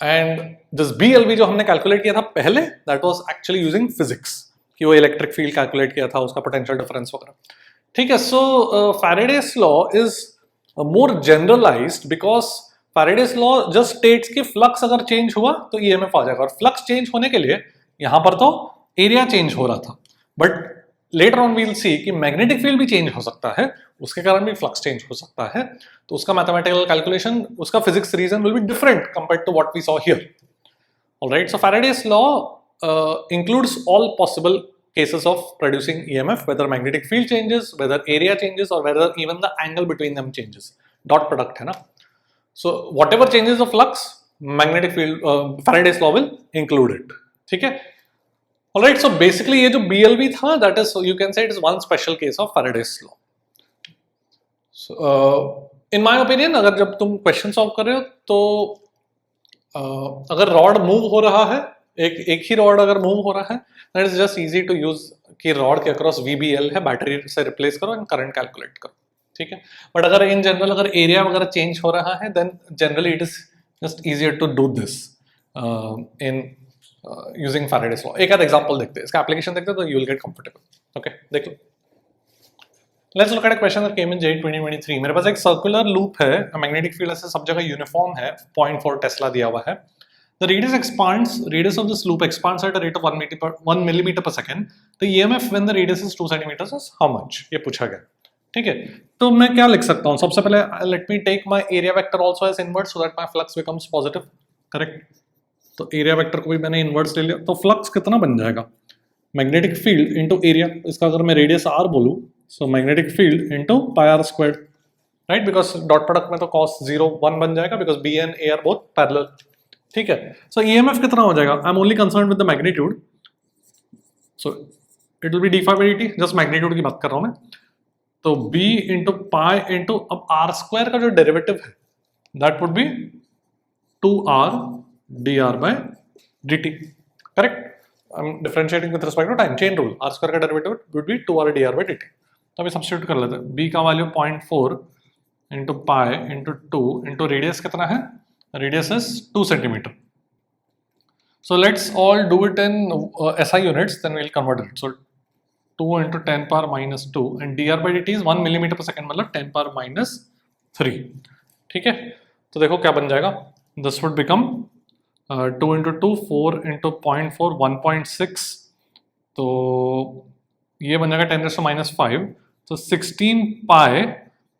And this BLV जो हमने कैलकुलेट किया था पहले, that was actually using physics. कि वो इलेक्ट्रिक फील्ड कैलकुलेट किया था, उसका पोटेंशियल डिफरेंस वगैरह. ठीक है, so Faraday's law is more generalised because Faraday's law just states कि फ्लक्स अगर चेंज हुआ तो ईएमएफ आ जाएगा, और फ्लक्स चेंज होने के लिए यहां पर तो एरिया चेंज हो रहा था, but later on we will see कि मैग्नेटिक फील्ड भी चेंज हो सकता है, उसके कारण भी फ्लक्स चेंज हो सकता है, तो उसका मैथमेटिकल कैलकुलेशन, उसका physics reason will be different compared to what we saw here. Alright, so Faraday's law includes all possible cases of producing EMF, whether magnetic field changes, whether area changes, or whether even the angle between them changes. Dot product है ना. So whatever changes the flux, magnetic field, Faraday's law will include it. ठीक है. Alright, so basically ये जो BLV था, that is, so you can say it is one special case of Faraday's law. So in my opinion, अगर जब तुम question solve कर रहे हो तो अगर rod move हो रहा है, एक ही रॉड अगर मूव हो रहा है, that is just easy to use कि रॉड के अक्रॉस VBL है, बैटरी से रिप्लेस करो एंड करंट कैलकुलेट करो. ठीक है। बट अगर इन जनरल अगर एरिया वगैरह चेंज हो रहा है then generally it is just easier to do this in using Faraday's law. एक आध एग्जांपल देखते हैं, इसका एप्लीकेशन देखते हैं तो you will get comfortable. Okay, देख लो। Let's look at a question that came in JEE 2023। मेरे पास एक सर्कुलर लूप है, मैग्नेटिक फील्ड ऐसे सब जगह यूनिफॉर्म है, 0.4 टेस्ला दिया हुआ है। The radius of this loop expands at a rate of 1 millimeter per second. The EMF when the radius is 2 centimeters is how much? ये पूछा गया, ठीक है। तो मैं क्या लिख सकता हूँ? सबसे पहले let me take my area vector also as inverse so that my flux becomes positive, correct? तो area vector को भी मैंने inverse ले लिया, तो flux कितना बन जाएगा? Magnetic field into area, इसका अगर मैं radius r बोलूँ, so magnetic field into pi r squared, right? Because dot product में तो cos 0 1 बन जाएगा because B and A are both parallel, ठीक है। सो EMF कितना हो जाएगा? I am only concern with the magnitude, so it will be d∅dt, just magnitude की बात कर रहा हूं मैं। तो B इंटू पाई इंटू अब आर स्क्वायर का जो डेरिवेटिव है that would be 2r dr by dt, correct. I am differentiating with respect to time, chain rule, r square का derivative would be 2r dr by dt। तो अभी substitute कर लेते हैं। B का value 0.4 into pi into 2 into radius कितना है? Radius is 2 centimeter. So let's all do it in SI units, then we'll convert it. So 2 into 10 power minus 2 and dr by dt is 1 millimeter per second, मतलब 10 power minus 3, ठीक है। तो देखो क्या बन जाएगा? This would become 2 into 2 4 into 0.4 1.6, तो ये बन जाएगा 10 raised to minus 5, तो 16 pi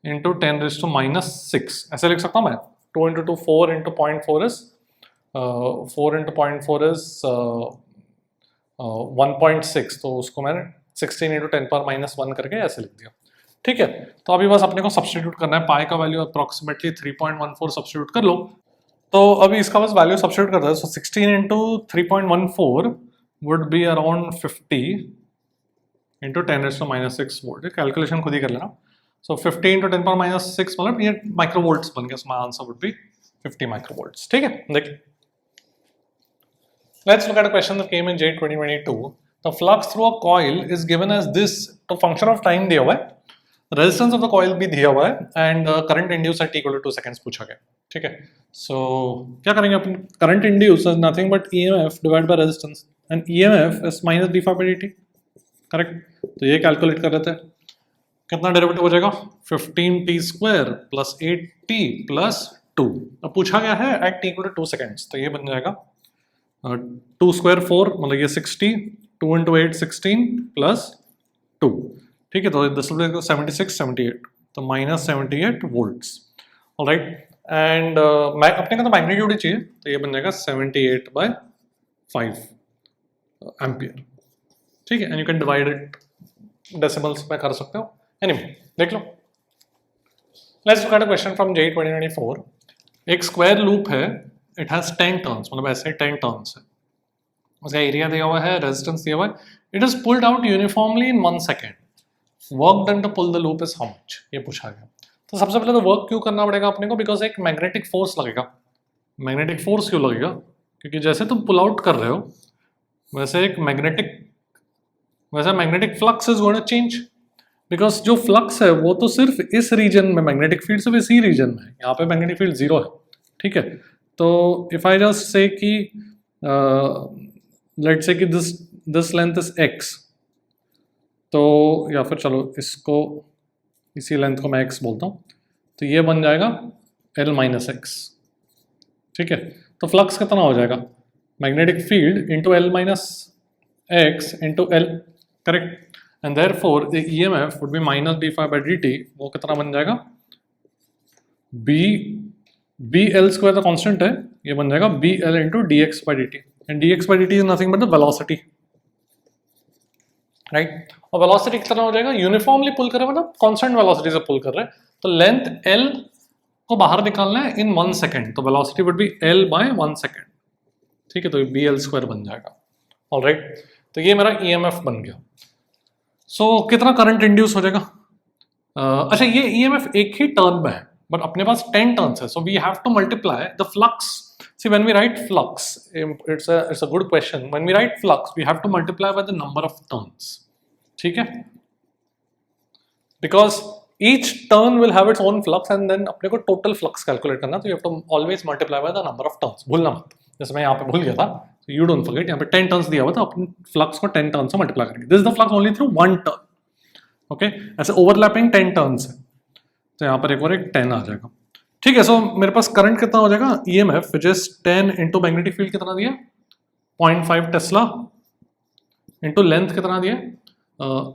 into 10 raised to minus 6, ऐसे लिख सकता हूँ मैं। 2 into 2 4 into 0.4 is 4 into 0.4 is 1.6, तो उसको मैंने 16 into 10 power minus 1 करके ऐसे लिख दिया, ठीक है। तो अभी बस अपने को सब्स्टिट्यूट करना है, पाई का वैल्यू अप्रोक्सीमेटली 3.14 सब्स्टिट्यूट कर लो। तो अभी इसका बस वैल्यू सब्स्टिट्यूट करते हैं। सो 16 into 3.14 would be around 50 into 10 raised to minus 6 volt. Calculation खुद ही कर लेना। So 50 into 10 power minus 6 मतलब ये माइक्रोवोल्ट्स बन गया। So my answer would be 50 microvolts, ठीक है। देखिए, let's look at a question that came in JEE 2022. The flux through a coil is given as this, तो function of time दिया हुआ है, resistance of the coil भी दिया हुआ है and current induced at equal to 2 seconds पूछा गया, ठीक है। So क्या करेंगे अपन? Current induced is nothing but EMF divided by resistance and EMF is minus d∅ by dt, correct. तो ये कैलकुलेट कर लेते हैं, कितना डेरिवेटिव हो जाएगा? 15t square plus 8t plus 2। अब पूछा गया है at t equal to 2 seconds, तो ये बन जाएगा 2 स्क्वायर 4 मतलब ये 60, 2 इंटू 8 16 प्लस 2, ठीक है। तो 76 78, तो माइनस 78 वोल्ट्स, ऑलराइट। एंड अपने का तो मैग्नीट्यूड ही चाहिए, तो ये बन जाएगा 78/5 एम्पियर, ठीक है। And you can divide it decimals में कर सकते हो। Anyway, देख लो। Let's look at a question from JEE 2024. एक स्क्वायर लूप है, it has 10 टर्न्स, मतलब ऐसे 10 टर्न्स है, उसका एरिया दिया हुआ है, रेजिस्टेंस दिया हुआ है। It is pulled out uniformly in 1 second. Work done to pull the loop is how much? ये पूछा गया। तो सबसे पहले तो वर्क क्यों करना पड़ेगा अपने को? बिकॉज एक मैग्नेटिक फोर्स लगेगा। मैग्नेटिक फोर्स क्यों लगेगा? क्योंकि जैसे तुम पुल आउट कर रहे हो वैसे magnetic flux is going to change, because जो फ्लक्स है वो तो सिर्फ इस रीजन में, मैग्नेटिक फील्ड सिर्फ इसी रीजन में है, यहाँ पे मैग्नेटिक फील्ड 0 है, ठीक है। तो इफ आई जस्ट से कि लेट्स से कि दिस लेंथ इज x, तो या फिर चलो इसको इसी लेंथ को मैं x बोलता हूँ, तो ये बन जाएगा l माइनस एक्स, ठीक है। तो फ्लक्स कितना हो जाएगा? Magnetic field into l minus x into l, correct. And therefore the EMF would be minus d∅ by dt, वो कितना बन जाएगा? b l स्क्वायर तो कांस्टेंट है, ये बन जाएगा bl into dx by dt, and dx by dt is nothing but the velocity, right. और वेलोसिटी कितना हो जाएगा? यूनिफॉर्मली पुल कर रहे हैं, मतलब कांस्टेंट वेलोसिटी से पुल कर रहे हैं, तो लेंथ l को बाहर निकालना है इन 1 सेकेंड, तो velocity would be l by 1 second, ठीक है। तो bl स्क्वायर बन जाएगा, ऑलराइट। तो ये मेरा EMF बन गया। सो कितना करंट इंड्यूस हो जाएगा? अच्छा, ये EMF एक ही टर्न में है, बट अपने पास 10 टर्न्स है, so we have to multiply the flux. See when we write flux, it's a good question, when we write flux we have to multiply by the number of turns, ठीक है। Because each turn will have its own flux and then अपने को total flux calculate करना, तो you have to always multiply by the number of turns, भूलना मत। जैसे मैं यहाँ पे भूल गया था, so you don't forget, यहाँ पे 10 turns दिया हुआ था, अपन flux को 10 turns से multiply करेंगे। This is the flux only through one turn, okay? ऐसे overlapping 10 turns है, तो यहाँ पर एक और एक 10 आ जाएगा, ठीक है। सो मेरे पास करंट कितना हो जाएगा, EMF which is 10 into magnetic field कितना दिया, 0.5 टेस्ला into length कितना दिया,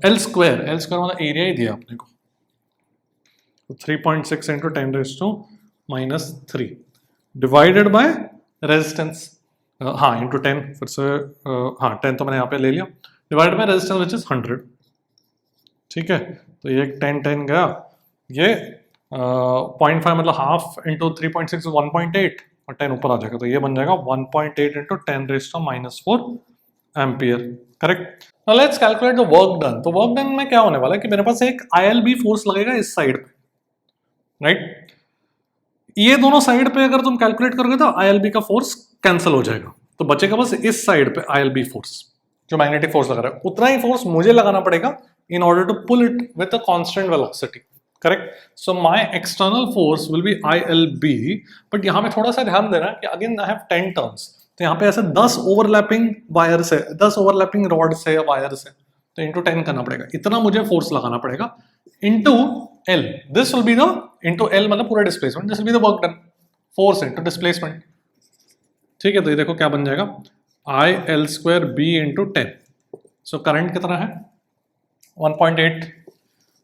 L square मतलब एरिया ही दिया अपने को, 3.6 into 10 raised to minus 3 divided by resistance, हाँ into 10, फिर से हाँ 10 तो मैंने यहाँ पे ले लिया, divided by resistance which is 100, ठीक है। तो ये 10 गया, ये 0.5 मतलब हाफ इंटू 3.6 1.8 और 10 ऊपर आ जाएगा, तो ये बन जाएगा 1.8 into 10 raise to -4 ampere, correct. Now let's calculate the work done. तो वर्क डन में क्या होने वाला है कि मेरे पास एक ILB फोर्स लगेगा इस साइड पे, राइट। ये दोनों साइड पे अगर तुम कैलकुलेट करोगे तो ILB का फोर्स कैंसिल हो जाएगा, तो बचेगा बस इस साइड पे ILB फोर्स, जो मैग्नेटिक फोर्स लगा रहा है, उतना ही फोर्स मुझे लगाना पड़ेगा in order to pull it with a constant velocity, correct? So my external force will be ILB, but यहाँ पे थोड़ा सा ध्यान देना कि again I have 10 turns, तो यहाँ पे ऐसे 10 overlapping wires है, 10 overlapping rods है या wires है, तो into 10 करना पड़ेगा, इतना मुझे force लगाना पड़ेगा into L, this will be the into L मतलब पूरा displacement, this will be the work done, force into displacement, ठीक है। तो ये देखो क्या बन जाएगा, IL square B into 10, so current कितना है 1.8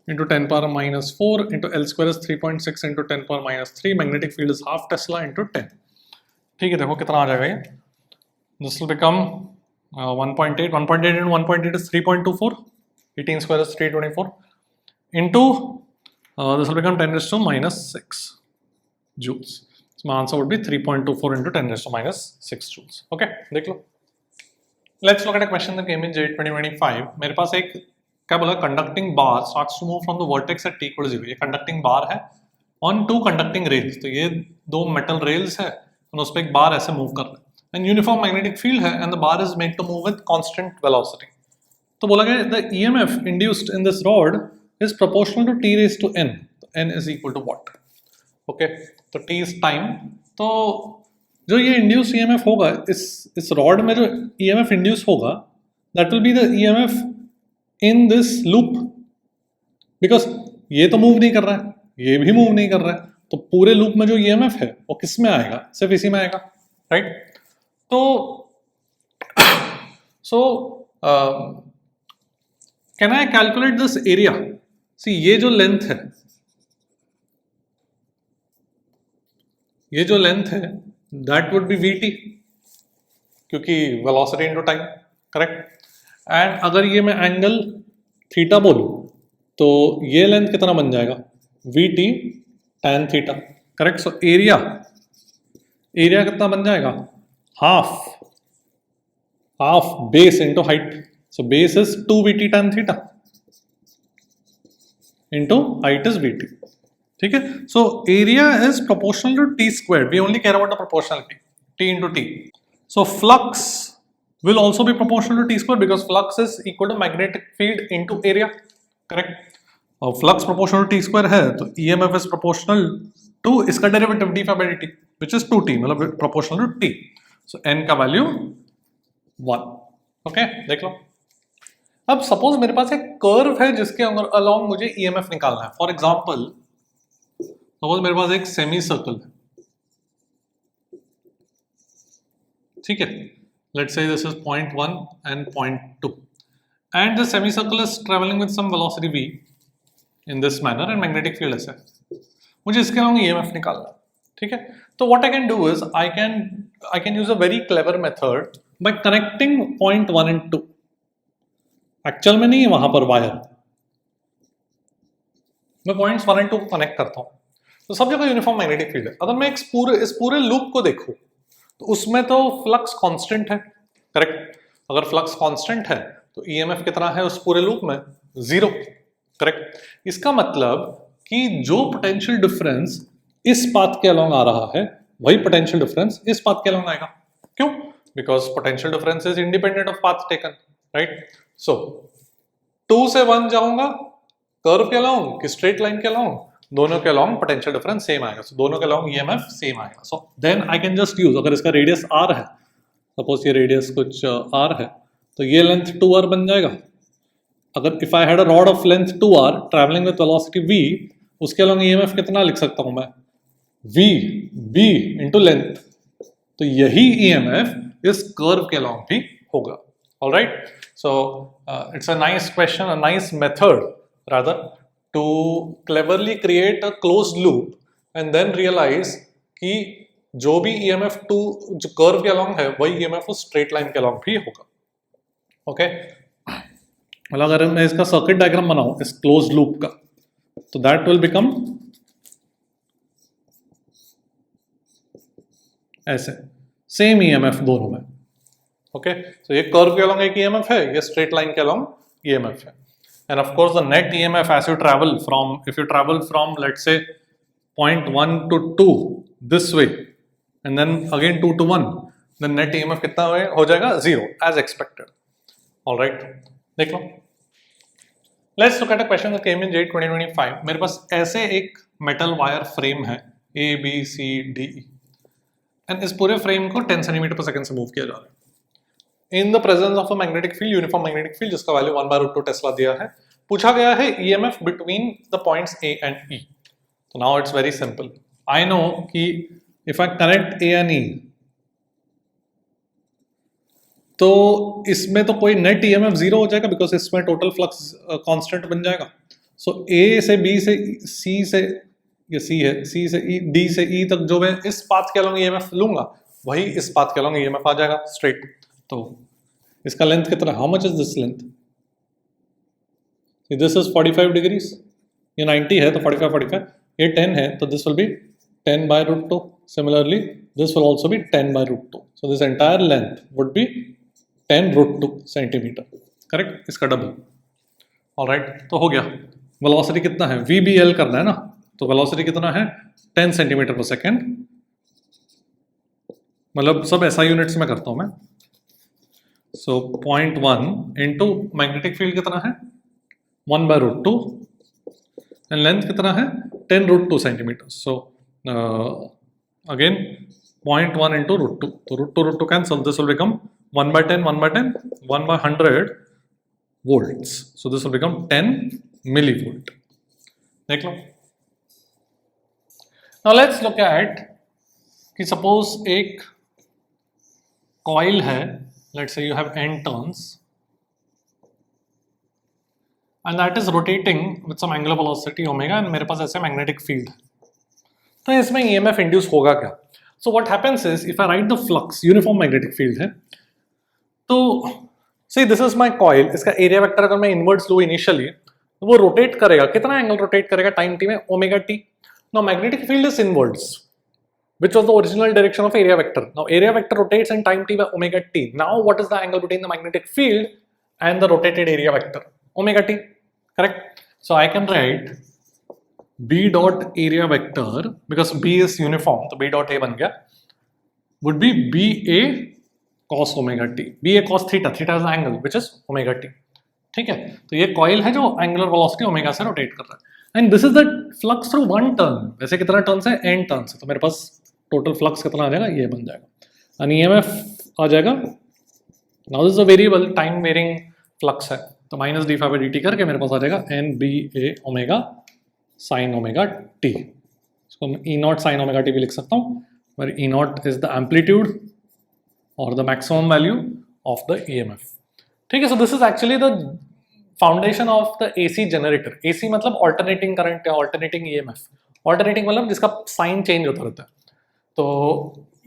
into 10 power minus 4 into L square is 3.6 into 10 power minus 3, magnetic field is half Tesla into 10, ठीक है। देखो कितना आ जाएगा ये, this will become 1.8 into 1.8 is 3.24, 18 square is 324 into this will become 10 raised to -6 joules, so my answer would be 3.24 into 10 raised to -6 joules, okay। देख लो, let's look at a question that came in JEE 2025। मेरे पास एक क्या बोला, conducting bar starts to move from the vertex at t = 0, ये conducting बार है on 2 conducting rails, तो ये 2 मेटल रेल्स है और उस पे एक बार ऐसे मूव कर रहा है एंड यूनिफॉर्म मैग्नेटिक फील्ड है and the bar is made to move with constant velocity. तो बोला गया the EMF induced in this rod is proportional to t raised to n, तो n is equal to what, okay. तो t is time, तो जो ये induce EMF होगा इस रॉड में, जो EMF इंड्यूस होगा that will be the EMF in this loop, because ये तो मूव नहीं कर रहा है, ये भी मूव नहीं कर रहा है, तो पूरे लूप में जो EMF है वो किस में आएगा, सिर्फ इसी में आएगा, राइट। तो so can I calculate this area, see ये जो लेंथ है, ये जो लेंथ है दैट वुड बी VT, क्योंकि velocity into time, correct. And अगर ये मैं एंगल थीटा बोलूं तो ये लेंथ कितना बन जाएगा, VT tan theta, correct. So area कितना बन जाएगा, half base into height, so base is 2VT tan theta into height is VT, ठीक है। So area is proportional to t squared, we only care about the proportionality, t into t। सो flux will also be proportional to t square because flux is equal to magnetic field into area, correct। और flux proportional to t square है तो EMF is proportional to इसका derivative d phi by dt which is 2t, मतलब proportional to t, so n का value 1, okay। देख लो, अब suppose मेरे पास एक curve है जिसके along मुझे EMF निकालना है, for example suppose मेरे पास एक semi circle है, ठीक है। Let's say this is 0.1 and 0.2 and the semicircle is traveling with some velocity v in this manner and magnetic field ऐसा है, मुझे इसके along EMF निकालना है, ठीक है। तो what I can do is I can use a very clever method by connecting point 1 and 2, actual में नहीं है वहां पर वायर, मैं पॉइंट्स 1 and 2 कनेक्ट करता हूँ, तो सब जगह यूनिफॉर्म मैग्नेटिक फील्ड है। अगर मैं इस पूरे लूप को देखूं तो उसमें तो फ्लक्स कांस्टेंट है, करेक्ट। अगर फ्लक्स कांस्टेंट है तो EMF कितना है उस पूरे लूप में, 0, करेक्ट। इसका मतलब कि जो पोटेंशियल डिफरेंस इस पाथ के अलोंग आ रहा है वही पोटेंशियल डिफरेंस इस पाथ के अलोंग आएगा, क्यों, because potential difference is independent of path taken, right. So 2 से 1 जाऊंगा कर्व के अलॉन्ग कि स्ट्रेट लाइन के अलॉन्ग? दोनों के अलॉन्ग पोटेंशियल डिफरेंस सेम आएगा, सो दोनों के अलॉन्ग ईएमएफ सेम आएगा। So then I can just use, अगर इसका रेडियस आर है, सपोज ये रेडियस कुछ आर है, तो ये लेंथ 2r बन जाएगा। अगर if I had a rod of length 2r travelling with velocity v, उसके अलॉन्ग ईएमएफ कितना लिख सकता हूं मैं? v b into length. तो यही ईएमएफ इस कर्व के अलॉन्ग भी होगा। Alright, so it's a nice question, a nice method rather to cleverly create a closed loop and then realize कि जो भी EMF टू जो कर्व के अलॉन्ग है वही EMF उस स्ट्रेट लाइन के अलॉन्ग भी होगा। ओके, मतलब अगर मैं इसका सर्किट डायग्राम बनाऊं इस क्लोज लूप का, तो दैट विल बिकम ऐसे, सेम EMF दोनों में। ओके, तो ये कर्व के अलॉन्ग एक EMF है, ये स्ट्रेट लाइन के अलॉन्ग EMF है। And of course the net EMF as you travel from, if you travel from let's say point 1 to 2 this way and then again 2 to 1, then net EMF कितना हो जाएगा? 0 as expected. All right, देख लो। Let's look at a question that came in J 2025. मेरे पास ऐसे एक metal wire frame है A B C D E and इस पूरे फ्रेम को 10 सेंटीमीटर पर सेकंड से मूव किया जा रहा है in the presence of a magnetic field, uniform magnetic field जिसका वैल्यू 1/√2 टेस्ला दिया है। पूछा गया है EMF between the points A and E. तो now it's very simple, I know कि if I connect A and E, तो इसमें तो कोई नेट ईएमएफ 0 हो जाएगा बिकॉज इसमें टोटल फ्लक्स कांस्टेंट बन जाएगा। सो ए से बी से सी से, ये सी है, सी से ई, डी से ई तक जो मैं इस पाथ के अलॉन्ग ईएमएफ लूंगा वही इस पाथ के अलॉन्ग ईएमएफ आ जाएगा स्ट्रेट। तो इसका लेंथ कितना? How much is this length? This is 45 degrees, ये 90 है तो 45, ये 10 है तो this will be 10/√2। Similarly this will also be 10/√2। So this entire length would be 10√2 centimetre, correct, इसका डबल। ऑलराइट, तो हो गया। वेलोसिटी कितना है? VBL करना है ना, तो वेलोसिटी कितना है? 10 सेंटीमीटर पर सेकेंड, मतलब सब SI यूनिट्स में करता हूं मैं। सो 0.1 इंटू मैग्नेटिक फील्ड कितना है? 1/√2 एंड लेंथ कितना है? 10√2 सेंटीमीटर। सो अगेन 0.1 इंटू √2, तो √2 cancel, this will become 1/10 1/10 1/100 volts. So this will become 10 millivolt. देख लो। Now let's look at कि suppose एक coil है, let's say you have n turns and that is rotating with some angular velocity omega and मेरे पास ऐसे magnetic field है, तो इसमें EMF induce होगा क्या? So what happens is if I write the flux, uniform magnetic field है, तो see this is my coil, इसका एरिया वेक्टर अगर मैं इनवर्ड्स लूँ इनिशियली तो वो रोटेट करेगा, कितना एंगल रोटेट करेगा टाइम टी में? Omega T. Now magnetic field is inwards which was the original direction of area vector. Now area vector rotates in time t by omega t. Now what is the angle between the magnetic field and the rotated area vector? Omega t, correct? So I can write b dot area vector, because b is uniform तो b dot a बन गया, would be ba cos omega t. ba cos theta, theta is the angle which is omega t. ठीक है, तो ये coil है जो angular velocity omega से रोटेट कर रहा है and this is the flux through one turn. वैसे कितना टर्न्स है? n टर्न्स है, तो मेरे पास टोटल फ्लक्स कितना आ जाएगा? ये बन जाएगा, एंड ईएमएफ आ जाएगा। Now this is a variable time varying flux है, तो माइनस d∅dt करके मेरे पास आ जाएगा nba omega sine omega t। इसको मैं e naught sine omega t भी लिख सकता हूँ, where e naught is the amplitude और the maximum value of the EMF. ठीक है, so this is actually the foundation of the AC generator. AC मतलब ऑल्टरनेटिंग करंट या ऑल्टरनेटिंग ईएमएफ। ऑल्टरनेटिंग मतलब जिसका साइन चेंज होता रहता है। तो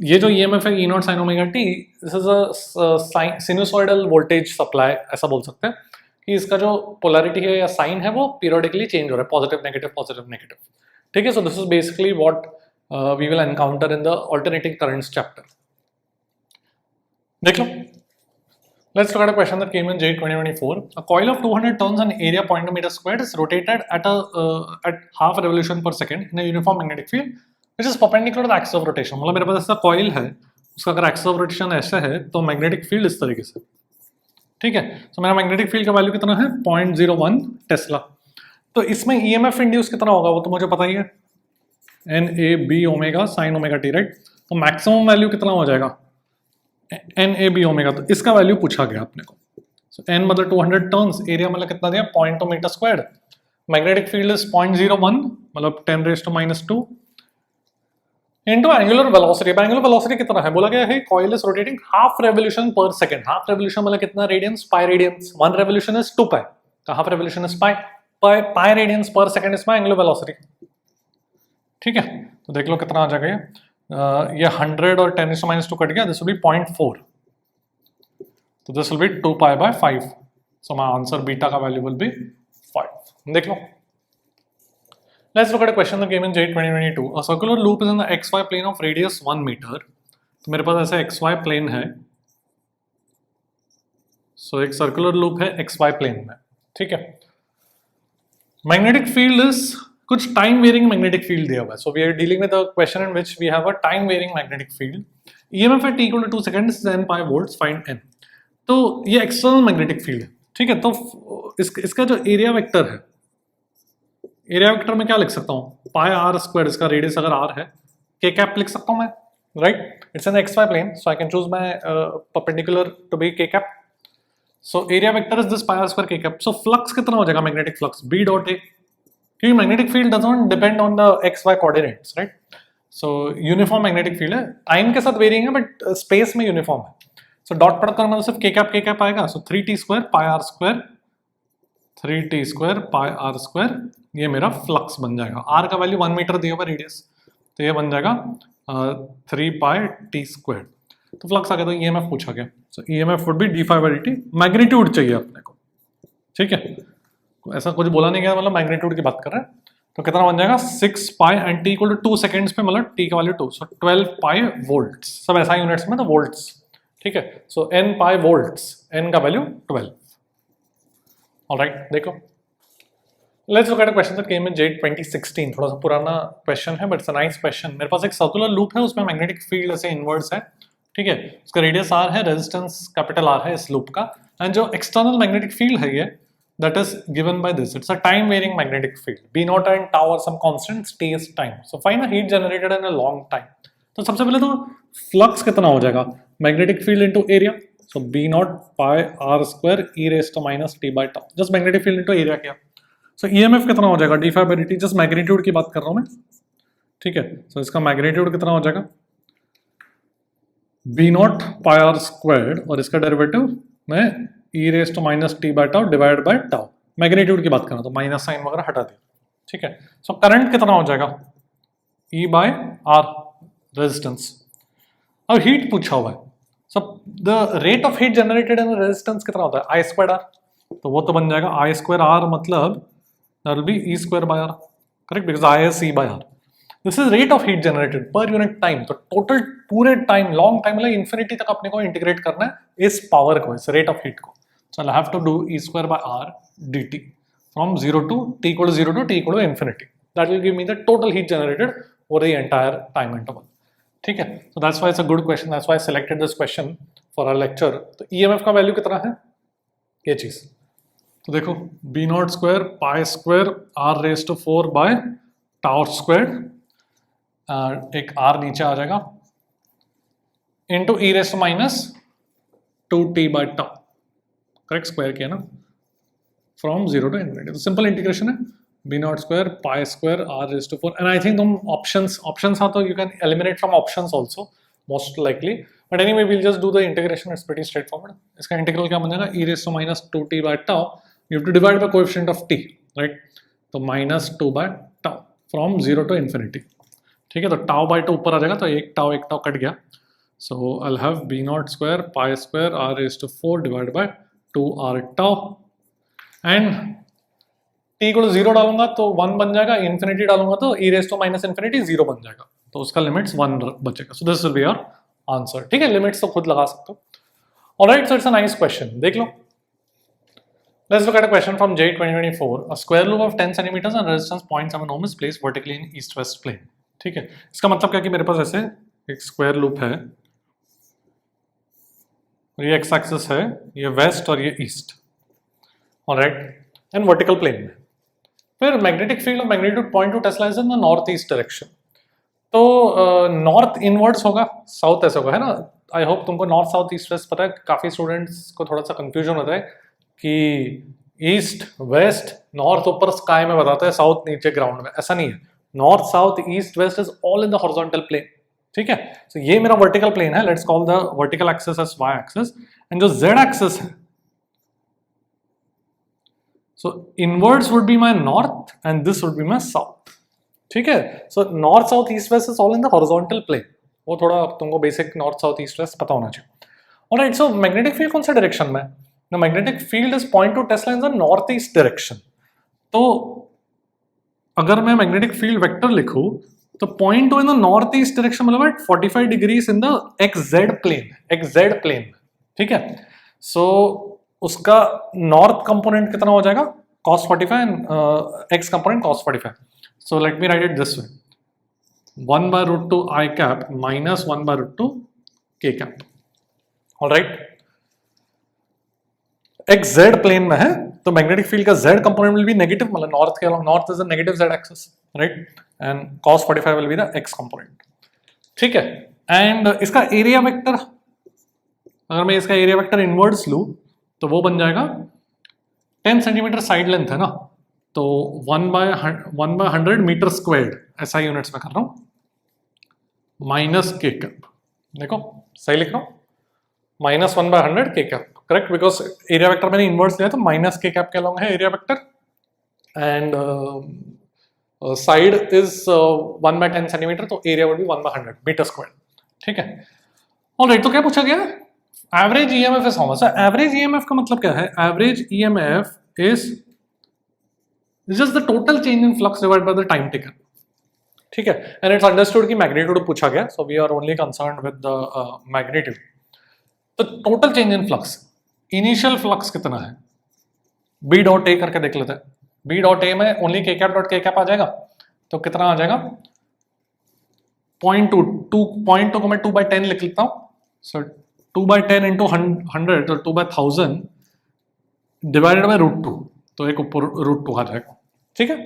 ये जो ईएमएफ है E naught sine omega t, this is a sinusoidal voltage supply, ऐसा बोल सकते हैं कि इसका जो पोलैरिटी है या साइन है वो पीरियडिकली चेंज हो रहा है, पॉजिटिव नेगेटिव पॉजिटिव नेगेटिव। ठीक है, so this is basically what we will encounter in the alternating currents chapter. देख लो, let's look at a question that came in J 2024. A coil of 200 turns and area 0.2 meter squared is rotated at half revolution per second in a uniform magnetic field which is perpendicular to the axis of rotation. मतलब मेरे पास ऐसा coil है, उसका अगर axis of rotation ऐसे है तो magnetic field इस तरीके से। ठीक है, तो मेरा magnetic field का वैल्यू कितना है? 0.01 टेस्ला। तो इसमें ईएमएफ इंड्यूस कितना होगा वो तो मुझे पता ही है, N A B omega sine omega T, right. तो मैक्सिमम वैल्यू कितना हो जाएगा, एन ए बी ओमेगा, तो इसका वैल्यू पूछा गया अपने को। सो एन मतलब 200 टर्न्स, एरिया मतलब कितना दिया 0.2 metre square, magnetic field is 0.01 मतलब 10⁻², इनटू एंगुलर वेलोसिटी। अब एंगुलर वेलोसिटी कितना है, बोला गया है coil is rotating half revolution per second. Half revolution मतलब कितना radians, pi radians. 1 revolution is 2 pi, तो half revolution is pi, pi radians per second is my angular velocity. ठीक है, तो देख लो कितना आ जाएगा ये 100 और 10⁻² कट गया, दिस विल बी 0.4, तो this will be 2 pi by 5, so my answer beta का वैल्यू विल बी 5। देख लो, let's look at a question that came in JEE 2022. A circular loop is in the xy plane of radius 1 meter. तो मेरे पास ऐसा xy plane है, so एक circular loop है xy plane में, ठीक है। Magnetic field is कुछ time varying magnetic field दिया हुआ है, so we are dealing with a question in which we have a time varying magnetic field. EMF at t equal to 2 seconds is n pi volts, find n. तो ये external magnetic field है, ठीक है। तो इसका जो area vector है, area vector में क्या लिख सकता हूँ, पाई आर स्क्वायर, इसका रेडियस अगर आर है, के कैप लिख सकता हूँ मैं, right. It's an x y plane, so I can choose my perpendicular to be k cap. So area vector is this pi are square k cap. So flux कितना हो जाएगा, magnetic flux B dot A, क्योंकि magnetic field doesn't depend on the X Y coordinates, right. So uniform magnetic field है, time के साथ varying है but space में uniform है। सो डॉट प्रोडक्ट करना तो सिर्फ के कैप आएगा। सो 3t square pi are square, 3t square pi are square, ये मेरा फ्लक्स बन जाएगा। आर का वैल्यू 1 मीटर दिया हुआ रेडियस, तो ये बन जाएगा 3 पाई टी स्क्वायर। तो फ्लक्स आ गया, तो ईएमएफ पूछा गया। So EMF would be d∅dt, magnitude चाहिए अपने को, ठीक है। ऐसा कुछ बोला नहीं गया, मतलब मैग्नीट्यूड की बात कर रहे हैं। तो कितना बन जाएगा 6 pi and t equal to 2 seconds पे, मतलब t का वैल्यू 2, सो 12 पाई वोल्ट्स, सब ऐसा यूनिट्स में तो वोल्ट्स, ठीक है। सो n पाई वोल्ट्स, n का वैल्यू 12। ऑलराइट, देखो let's look at a question that came in JEE 2016। थोड़ा सा पुराना क्वेश्चन है but it's a nice question. मेरे पास एक सर्कुलर लूप है, उसमें मैग्नेटिक फील्ड ऐसे इनवर्स है, ठीक है। उसका रेडियस r है, रेजिस्टेंस कैपिटल R है इस लूप का, एंड जो एक्सटर्नल मैग्नेटिक फील्ड है ये, that is given by this, it's a time varying magnetic field, b naught and tau are some constants, t is time. So find the heat generated in a long time. तो सबसे पहले तो flux कितना हो जाएगा, magnetic field into area, so b naught pi r square e raise to minus t by tau, just magnetic field into area किया। So EMF कितना हो जाएगा, d∅dt, जस्ट मैग्नीट्यूड की बात कर रहा हूं मैं, ठीक है। सो इसका मैग्नीट्यूड कितना हो जाएगा, b naught pi are square, और इसका डेरिवेटिव मैं e raise to minus t by tau divide by tau, magnitude की बात कर रहा हूं तो माइनस साइन वगैरह हटा दिया, ठीक है। सो करंट कितना हो जाएगा, e बाय आर रेजिस्टेंस। अब हीट पूछा हुआ है, so the rate of heat generated in resistance कितना होता है, आई स्क्वायर आर, तो वो तो बन जाएगा आई स्क्वायर आर, मतलब that will be e square by r, correct, because I is c by r. This is rate of heat generated per unit time. तो टोटल पूरे टाइम, लॉन्ग टाइम, मतलब infinity तक अपने को इंटीग्रेट करना है इस पावर को, इस रेट ऑफ हीट को। So I'll have to do e square by r dt from 0 to t equal to 0 to t equal to infinity. That will give me the total heat generated over the entire time interval. ठीक है, so that's why it's a good question. That's why I selected this question for our lecture. तो EMF का value कितना है, ये चीज तो देखो, b naught square pi square r raise to 4 by tau square, एक r नीचे आ जाएगा, into e raise to minus 2t by tau, correct, square किया ना, फ्रॉम 0 टू इन्फिनिटी। तो सिंपल इंटीग्रेशन है, b naught square pi square r raise to 4, and I think तुम options हाँ, तो you can eliminate from options also most likely, but anyway we will just do the integration, it's pretty straightforward. इसका integral क्या बन जाएगा, e raise to minus 2t by tau, you have to divide by coefficient of t, right? तो minus 2 by tau from 0 to infinity, ठीक है। तो tau by 2 ऊपर आ जाएगा, तो एक tau कट गया। So I'll have b naught square pi square r raised to 4 divided by 2r tau, and t equal to 0 डालूंगा तो 1 बन जाएगा, इन्फिनिटी डालूंगा तो e raised to minus infinity 0 बन जाएगा, तो उसका लिमिट्स 1 बचेगा। So this will be your answer, ठीक है। लिमिट्स तो खुद लगा सकते हो। Alright, so it's a nice question, देख लो। Let's look at a question from JEE 2024. A square loop of 10 centimeters and resistance 0.7 ohm is placed vertically in east-west plane. ठीक है, इसका मतलब क्या कि मेरे पास ऐसे एक स्क्वायर लूप है, ये एक्स एक्सिस है, ये वेस्ट और ये east, alright, and vertical plane में। फिर magnetic field of magnitude 0.2 tesla is in the north east direction. तो नॉर्थ इनवर्ड्स होगा, साउथ ऐसे होगा, है ना। आई होप तुमको नॉर्थ साउथ ईस्ट वेस्ट पता है। काफी स्टूडेंट्स को थोड़ा सा कंफ्यूजन होता है कि ईस्ट वेस्ट नॉर्थ ऊपर स्काई में बताता है, साउथ नीचे ग्राउंड में। ऐसा नहीं है, north south east west is all in the horizontal plane, ठीक है। तो ये मेरा वर्टिकल प्लेन है, let's call the vertical axis as y axis, and जो जेड एक्सिस है, so inwards would be my north and this would be my south, ठीक है। So north south east west is all in the horizontal plane. वो थोड़ा तुमको basic north south east west पता होना चाहिए। ऑलराइट, सो मैग्नेटिक फील्ड कौन सा डायरेक्शन में? The magnetic field is 0.2 tesla in the north east direction. तो अगर मैं मैग्नेटिक फील्ड वेक्टर लिखूं तो 0.2 in the north east direction मतलब 45 degrees in the XZ plane, XZ plane, ठीक है। सो उसका नॉर्थ कंपोनेंट कितना हो जाएगा? cos 45 and x component cos 45। So let me write it this way, 1/√2 I cap minus 1/√2 K cap। Alright, XZ plane में है तो मैग्नेटिक फील्ड का Z component will be negative, मतलब नॉर्थ के along, north is the negative Z axis, right, and cos 45 will be the x component, ठीक है। And इसका area vector, अगर मैं इसका एरिया वेक्टर इनवर्ड्स लूं तो वो बन जाएगा 10 सेंटीमीटर साइड लेंथ है ना, तो 1/100 मीटर स्क्वायर्ड, ऐसा यूनिट्स में कर रहा हूं, माइनस के कैप। देखो सही लिख रहा हूं, -1/100 के cap, correct, because area vector मैंने इनवर्स लिया तो माइनस के कैप के अलॉन्ग है area vector, and side is 1/10 centimetre, तो area would be 1/100 metre square, ठीक है। ऑलराइट, तो क्या पूछा गया? Average EMF is how much? Average EMF का मतलब क्या है? Average EMF is just the total change in flux divided by the time taken, ठीक है। एंड इट्स अंडरस्टूड कि मैग्नीट्यूड पूछा गया, so we are only concerned with the magnitude. तो total change in flux, initial flux कितना है? B dot ए करके देख लेते हैं। बी डॉट ए में ओनली के कैप डॉट के कैप आ जाएगा, तो कितना आ जाएगा? 0.2 को मैं 2/10 लिख लेता हूं, सो 2/10 इंटू 100 तो 2/1000 डिवाइडेड बाय √2, तो एक ऊपर √2 आ जाएगा, ठीक है।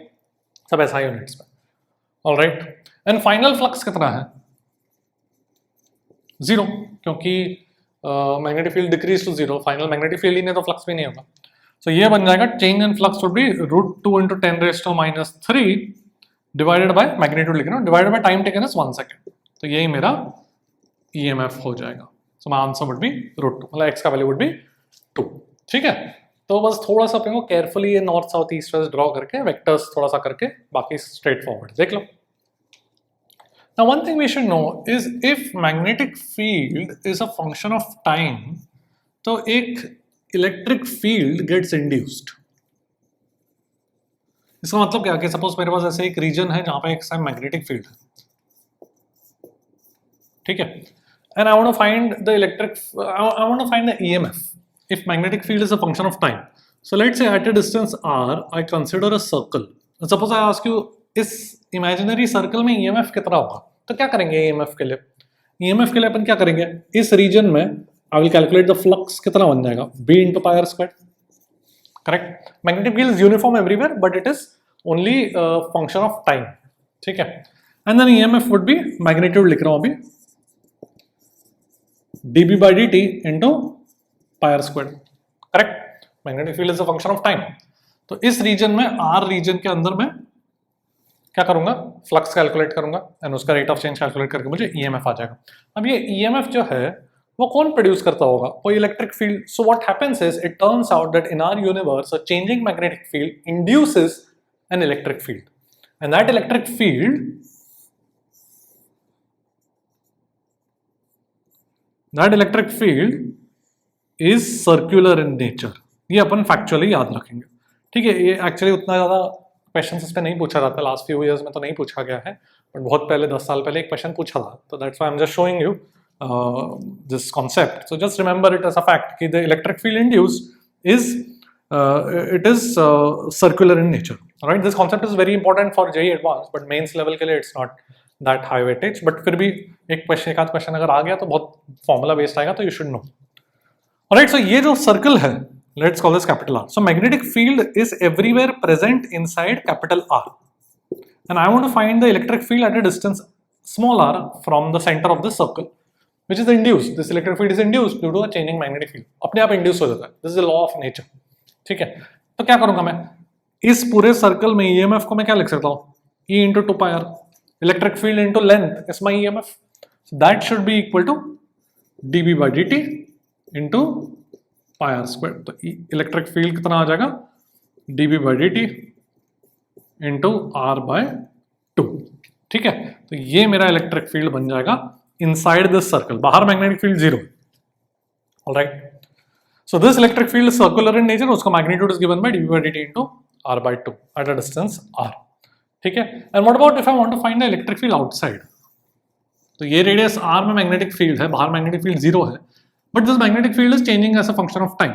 सब ऐसा यूनिट्स में, ऑलराइट। एंड फाइनल फ्लक्स कितना है? 0, क्योंकि magnetic field decrease to 0, final magnetic field ही नहीं तो फ्लक्स भी नहीं होगा। सो ये बन जाएगा change in flux would be √2 into 10⁻³ divided by magnitude लिख रहा हूं, divided by time taken is 1 second, तो यही मेरा ईएमएफ हो जाएगा। So my answer would be √2, मतलब एक्स का वैल्यू वुड बी 2, ठीक है। तो बस थोड़ा सा अपने को केयरफुली ये north south east waste draw करके वेक्टर्स थोड़ा सा करके, बाकी स्ट्रेट फॉरवर्ड देख लो। Now one thing we should know is if magnetic field is a function of time, तो एक electric field gets induced। इसका मतलब क्या कि सपोज मेरे पास ऐसे एक रीजन है जहां पे एक मैग्नेटिक फील्ड है, ठीक है, and I want to find the I want to find the EMF if magnetic field is a function of time. So let's say at a distance r I consider a circle. Suppose I ask you इस imaginary circle में EMF कितना होगा, तो क्या करेंगे EMF के लिए? EMF के लिए अपन क्या करेंगे? इस रीजन में I will calculate the flux, कितना बन जाएगा? B into pi r squared, correct. Magnetic field is uniform everywhere but it is only function of time, ठीक है। And then EMF would be, magnitude लिख रहा हूं अभी, dB/dt into pi r squared, correct. Magnetic field is a function of time, तो इस region में R reason के अंदर में क्या करूंगा? फ्लक्स कैलकुलेट करूंगा एंड उसका रेट ऑफ चेंज कैलकुलेट करके मुझे EMF आ जाएगा। अब ये EMF जो है वो कौन प्रोड्यूस करता होगा? कोई electric field. So what happens is it turns out that in our universe a changing magnetic field induces an electric field, and that electric field is circular in nature. ये अपन factually याद रखेंगे, ठीक है। ये एक्चुअली उतना ज्यादा question इस पे नहीं पूछा जाता, लास्ट फ्यू इयर्स में तो नहीं पूछा गया है, बट बहुत पहले 10 साल पहले एक क्वेश्चन पूछा था, तो that's why I am just showing you this concept. So just remember it as a fact कि the electric field induced is it is circular in nature, right. This concept is very important for JEE advance, but mains level के लिए it's not that high weightage, but फिर भी एक आध question अगर आ गया तो बहुत फॉर्मूला बेस्ड आएगा, तो यू शुड नो। राइट, सो ये जो सर्कल है Let's call this capital R. So magnetic field is everywhere present inside capital R. And I want to find the electric field at a distance small r from the center of the circle, which is induced. This electric field is induced due to a changing magnetic field. अपने आप induce हो जाता है. This is the law of nature. ठीक है. तो क्या करूँगा मैं? इस पूरे सर्कल में EMF को मैं क्या लिख सकता हूँ? E into 2 pi r. Electric field into length is my EMF. So that should be equal to dB by dt into pi r square. तो इलेक्ट्रिक फील्ड कितना आ जाएगा? dB by dt into r by 2. ठीक है, तो ये मेरा electric field बन जाएगा इनसाइड दिस सर्कल. बाहर magnetic field 0. Alright, so this electric field is circular in nature. उसका magnitude is given by dB by dt into r by 2 at a distance r. ठीक है, and what about if I want to find the electric field outside? तो ये radius r में magnetic field है, बाहर magnetic field 0 है, but this magnetic field is changing as a function of time.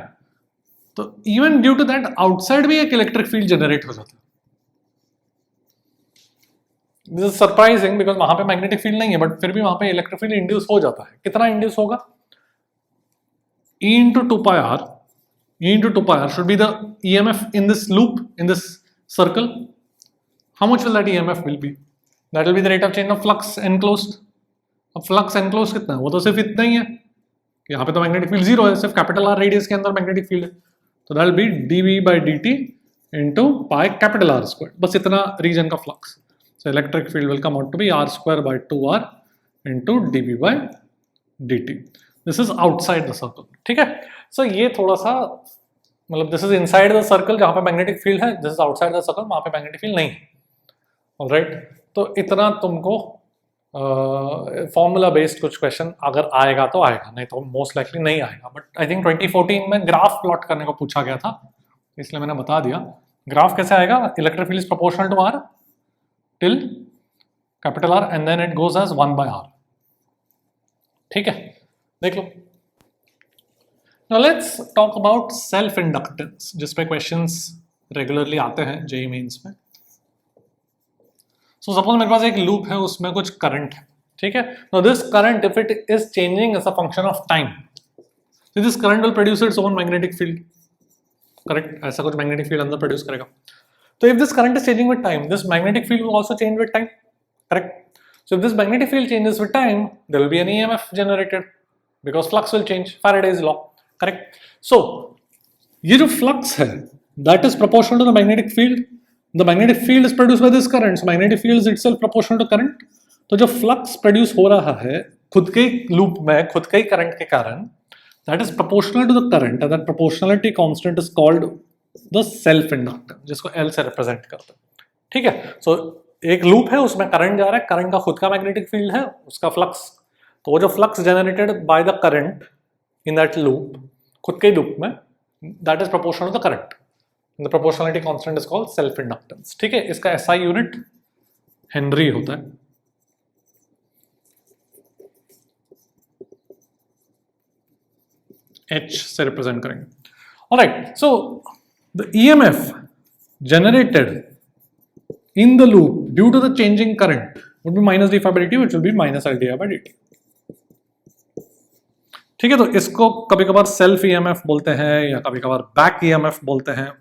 तो even due to that outside भी एक electric field generate हो जाता है. दिस इज सरप्राइजिंग बिकॉज वहां पे मैग्नेटिक फील्ड नहीं है, बट फिर भी वहां पे इलेक्ट्रिक फील्ड इंड्यूस हो जाता है. कितना इंड्यूस होगा? E into 2 pi r. E into 2 pi r should be the EMF in this loop, in this circle. How much will that EMF will be? That will be the rate of change of flux enclosed. अब flux enclosed कितना है? वो तो सिर्फ इतना ही है. यहाँ पे तो मैग्नेटिक फील्ड 0 है, सिर्फ कैपिटल R रेडियस के अंदर मैग्नेटिक फील्ड है. तो that will be dB by dt into pi capital R square. बस इतना रीजन का flux. So electric field will come out to be r square by 2r into dB by dt. This is outside the circle. ठीक है, so ये थोड़ा सा मतलब this is inside the circle जहाँ पे मैग्नेटिक फील्ड है, this is outside the circle वहाँ पे मैग्नेटिक फील्ड नहीं है. ऑलराइट, तो इतना तुमको फॉर्मूला बेस्ड कुछ क्वेश्चन अगर आएगा तो आएगा, नहीं तो मोस्ट लाइकली नहीं आएगा. बट आई थिंक 2014 में ग्राफ प्लॉट करने को पूछा गया था, इसलिए मैंने बता दिया. ग्राफ कैसे आएगा? Electric field is proportional to r till capital R and then it goes as 1 by r. ठीक है, देख लो. Now let's talk about self inductance, जिस पे questions regularly आते हैं JEE मेंस में. So suppose मेरे पास एक लूप है, उसमें कुछ करंट है. ठीक है, now this current if it is changing as a function of time, so this current will produce its own magnetic field. Correct, ऐसा कुछ magnetic field अंदर produce करेगा. So if this current is changing with time, this magnetic field will also change with time. Correct. So if this magnetic field changes with time, there will be an EMF generated because flux will change. Faraday's law. Correct. So ये जो flux है, that is proportional to the magnetic field. The magnetic field is produced by this current. So magnetic field is itself proportional to current. तो जो flux produce हो रहा है खुद के loop में, खुद के current के कारण, that is proportional to the current, and that proportionality constant is called the self inductor, जिसको L से रिप्रेजेंट करते हैं. ठीक है, सो एक लूप है, उसमें करंट जा रहा है, करंट का खुद का मैग्नेटिक फील्ड है, उसका फ्लक्स. तो वो जो flux generated by the current in that loop, खुद के लूप में, that is proportional to the current. The proportionality constant is called self inductance. ठीक है, इसका SI यूनिट हेनरी होता है. H से रिप्रेजेंट करेंगे. Alright, so the EMF generated in the loop due to the changing current would be minus d phi by dt, which will be minus L di by dt. ठीक है, तो इसको कभी कभार सेल्फ EMF बोलते हैं या कभी कभार बैक EMF बोलते हैं.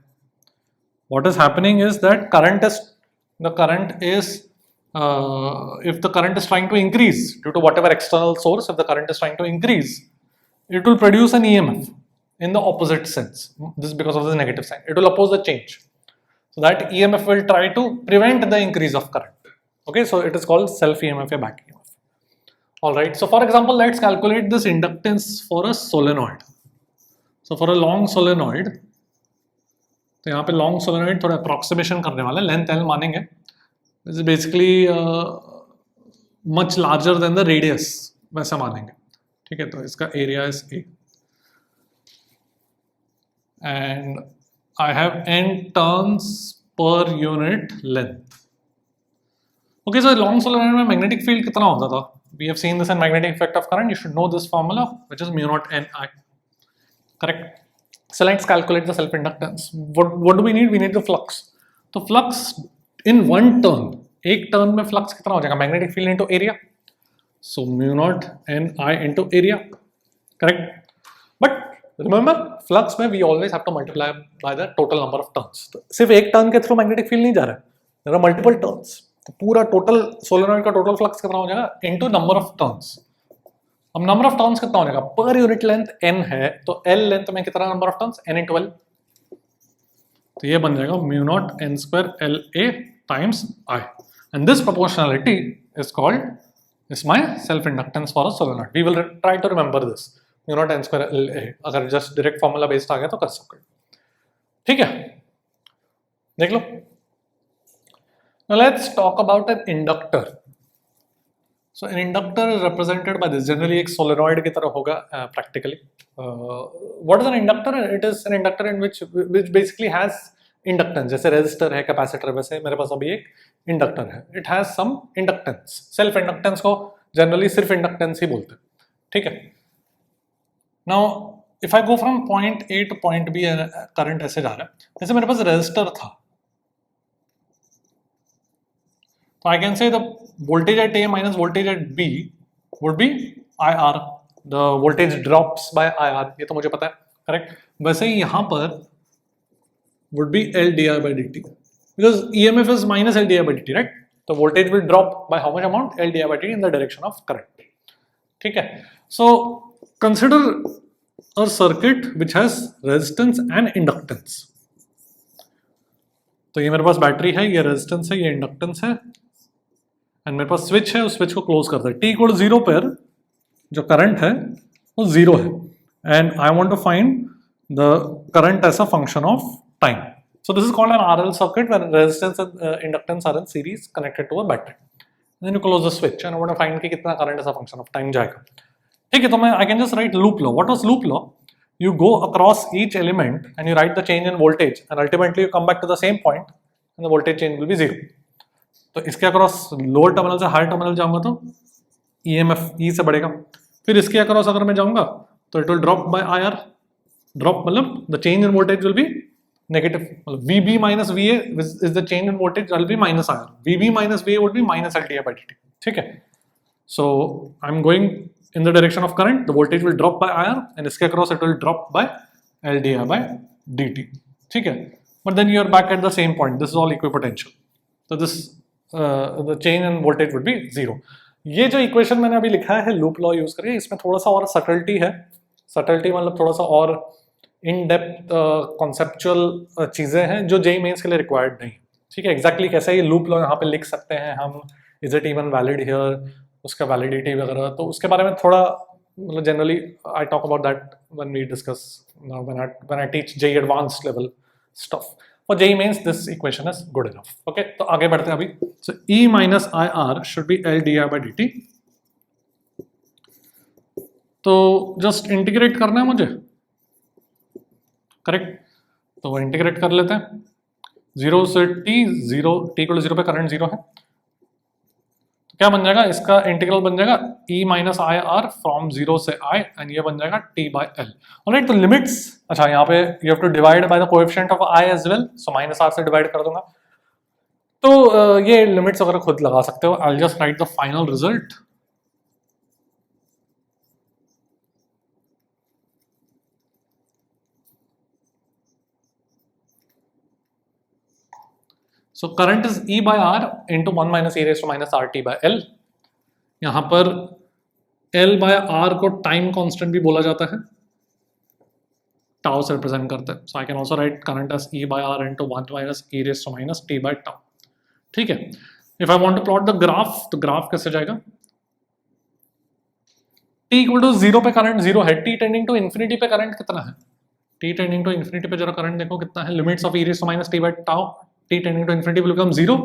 What is happening is that the current is if the current is trying to increase due to whatever external source, if the current is trying to increase, it will produce an EMF in the opposite sense. This is because of the negative sign. It will oppose the change. So that EMF will try to prevent the increase of current. Okay, so it is called self EMF or back EMF. Alright, so for example, let's calculate this inductance for a solenoid. So for a long solenoid, तो यहाँ पे long solenoid थोड़ा approximation करने वाला है, length L मानेंगे. This is basically much larger than the radius, वैसा मानेंगे. ठीक है, तो इसका area is A. And I have n turns per unit length. Okay, so long solenoid में magnetic field कितना होता था? We have seen this in magnetic effect of current. You should know this formula, which is mu naught n I. Correct. So let's calculate the self inductance. What do we need? We need the flux. तो flux in one turn, एक turn में flux कितना हो जाएगा? Magnetic field into area. So mu naught n I into area. Correct. But remember flux में we always have to multiply by the total number of turns. तो सिर्फ एक turn के थ्रू मैग्नेटिक फील्ड नहीं जा रहा है, देयर आर मल्टीपल टर्न्स। तो पूरा टोटल सोलेनॉइड का टोटल फ्लक्स कितना हो जाएगा इनटू नंबर ऑफ टर्न्स। अब नंबर ऑफ टर्न्स कितना हो जाएगा, पर यूनिट लेंथ n है तो l लेंथ में कितना number of turns n × l, तो ये बन जाएगा mu naught n square l a times i, and this proportionality is called is my self inductance for a solenoid. We will try to remember this mu naught n square l a, अगर just direct formula based आ गया तो कर सकते, ठीक है। देख लो, now let's talk about an inductor. So an inductor is represented by this, generally एक solenoid की तरह होगा practically. What is an inductor? It is an inductor in which basically has inductance, जैसे resistor है, capacitor है, वैसे मेरे पास अभी एक inductor है, it has some inductance. Self inductance को generally सिर्फ inductance ही बोलते हैं, ठीक है। Now if I go from point A to point B, current ऐसे जा रहा है, जैसे मेरे पास resistor था, so I can say the voltage at A minus voltage at B would be IR. The voltage drops by IR. ये तो मुझे पता है, करेक्ट। वैसे ही यहाँ पर would be L di by dt because EMF is minus L di by dt, right? So voltage will drop by how much amount? L di by dt in the direction of current. ठीक है। So consider a circuit which has resistance and inductance. तो ये मेरे पास battery है, ये resistance है, ये inductance है, एंड मेरे पास स्विच है, उस स्विच को क्लोज करता है। t = 0 पर जो करंट है वो 0 है, and I want to find the current as a function of time. So this is called an RL circuit when resistance and inductance are in series connected to a battery, then you close the switch and I want to find कि कितना current as a function of time जाएगा, ठीक है। तो मैं I can just write loop law. What was loop law? You go across each element and you write the change in voltage, and ultimately you come back to the same point and the voltage change will be 0. तो इसके across lower terminal से higher terminal जाऊंगा तो EMF E से बढ़ेगा, फिर इसके across अगर मैं जाऊंगा तो it will drop by IR। Drop मतलब the change in voltage will be negative, मतलब VB minus VA is the change in voltage, that will be minus IR. VB minus VA would be minus LDI by dt, ठीक है। So I'm going in the direction of current, the voltage will drop by IR, and इसके across it will drop by LDI by dt, ठीक है। But then you are back at the same point. This is all equipotential. So this the change in voltage would be 0. ये जो equation मैंने अभी लिखा है loop law use करके, इसमें थोड़ा सा और सटलिटी है। सटलिटी मतलब थोड़ा सा और इन डेप्थ कॉन्सेप्चुअल चीजें हैं जो जेईई मेंस के लिए रिक्वायर्ड नहीं, ठीक है। एग्जैक्टली कैसे ये लूप लॉ यहाँ पे लिख सकते हैं हम, is it even valid here, उसका वैलिडिटी वगैरह, तो उसके बारे में थोड़ा मतलब generally I talk about that when we discuss when I teach JEE advanced level stuff. For JEE Mains this equation is good enough, okay. तो आगे बढ़ते हैं अभी। So E minus IR should be LDI by dt। तो just integrate करना है मुझे, correct. तो वो इंटीग्रेट कर लेते हैं 0 से t, 0 t = 0 पे करंट 0 है, क्या बन जाएगा, इसका इंटीग्रल बन जाएगा E minus IR फ्रॉम 0 से I, एंड ये बन जाएगा t by L। ऑलराइट, तो लिमिट्स, अच्छा यहाँ पे you have to divide by the coefficient of I as well, so -R से डिवाइड कर दूंगा। तो ये लिमिट्स वगैरह खुद लगा सकते हो। I will just right the final result. So current is E by R into 1 minus e raised to minus RT by L। यहाँ पर L by R को टाइम कांस्टेंट भी बोला जाता है, टाउ से रिप्रेजेंट करते हैं। So I can also write current as E by R into 1 minus e raised to minus t by tau, ठीक है। If I want to plot the graph, तो ग्राफ कैसे जाएगा, t = 0 पे करंट 0 है, t टेंडिंग टू इंफिनिटी पे current कितना है, t टेंडिंग टू इंफिनिटी पे जरा करंट देखो कितना है, limits of e raised to minus t by tau, t tending to infinity will become 0,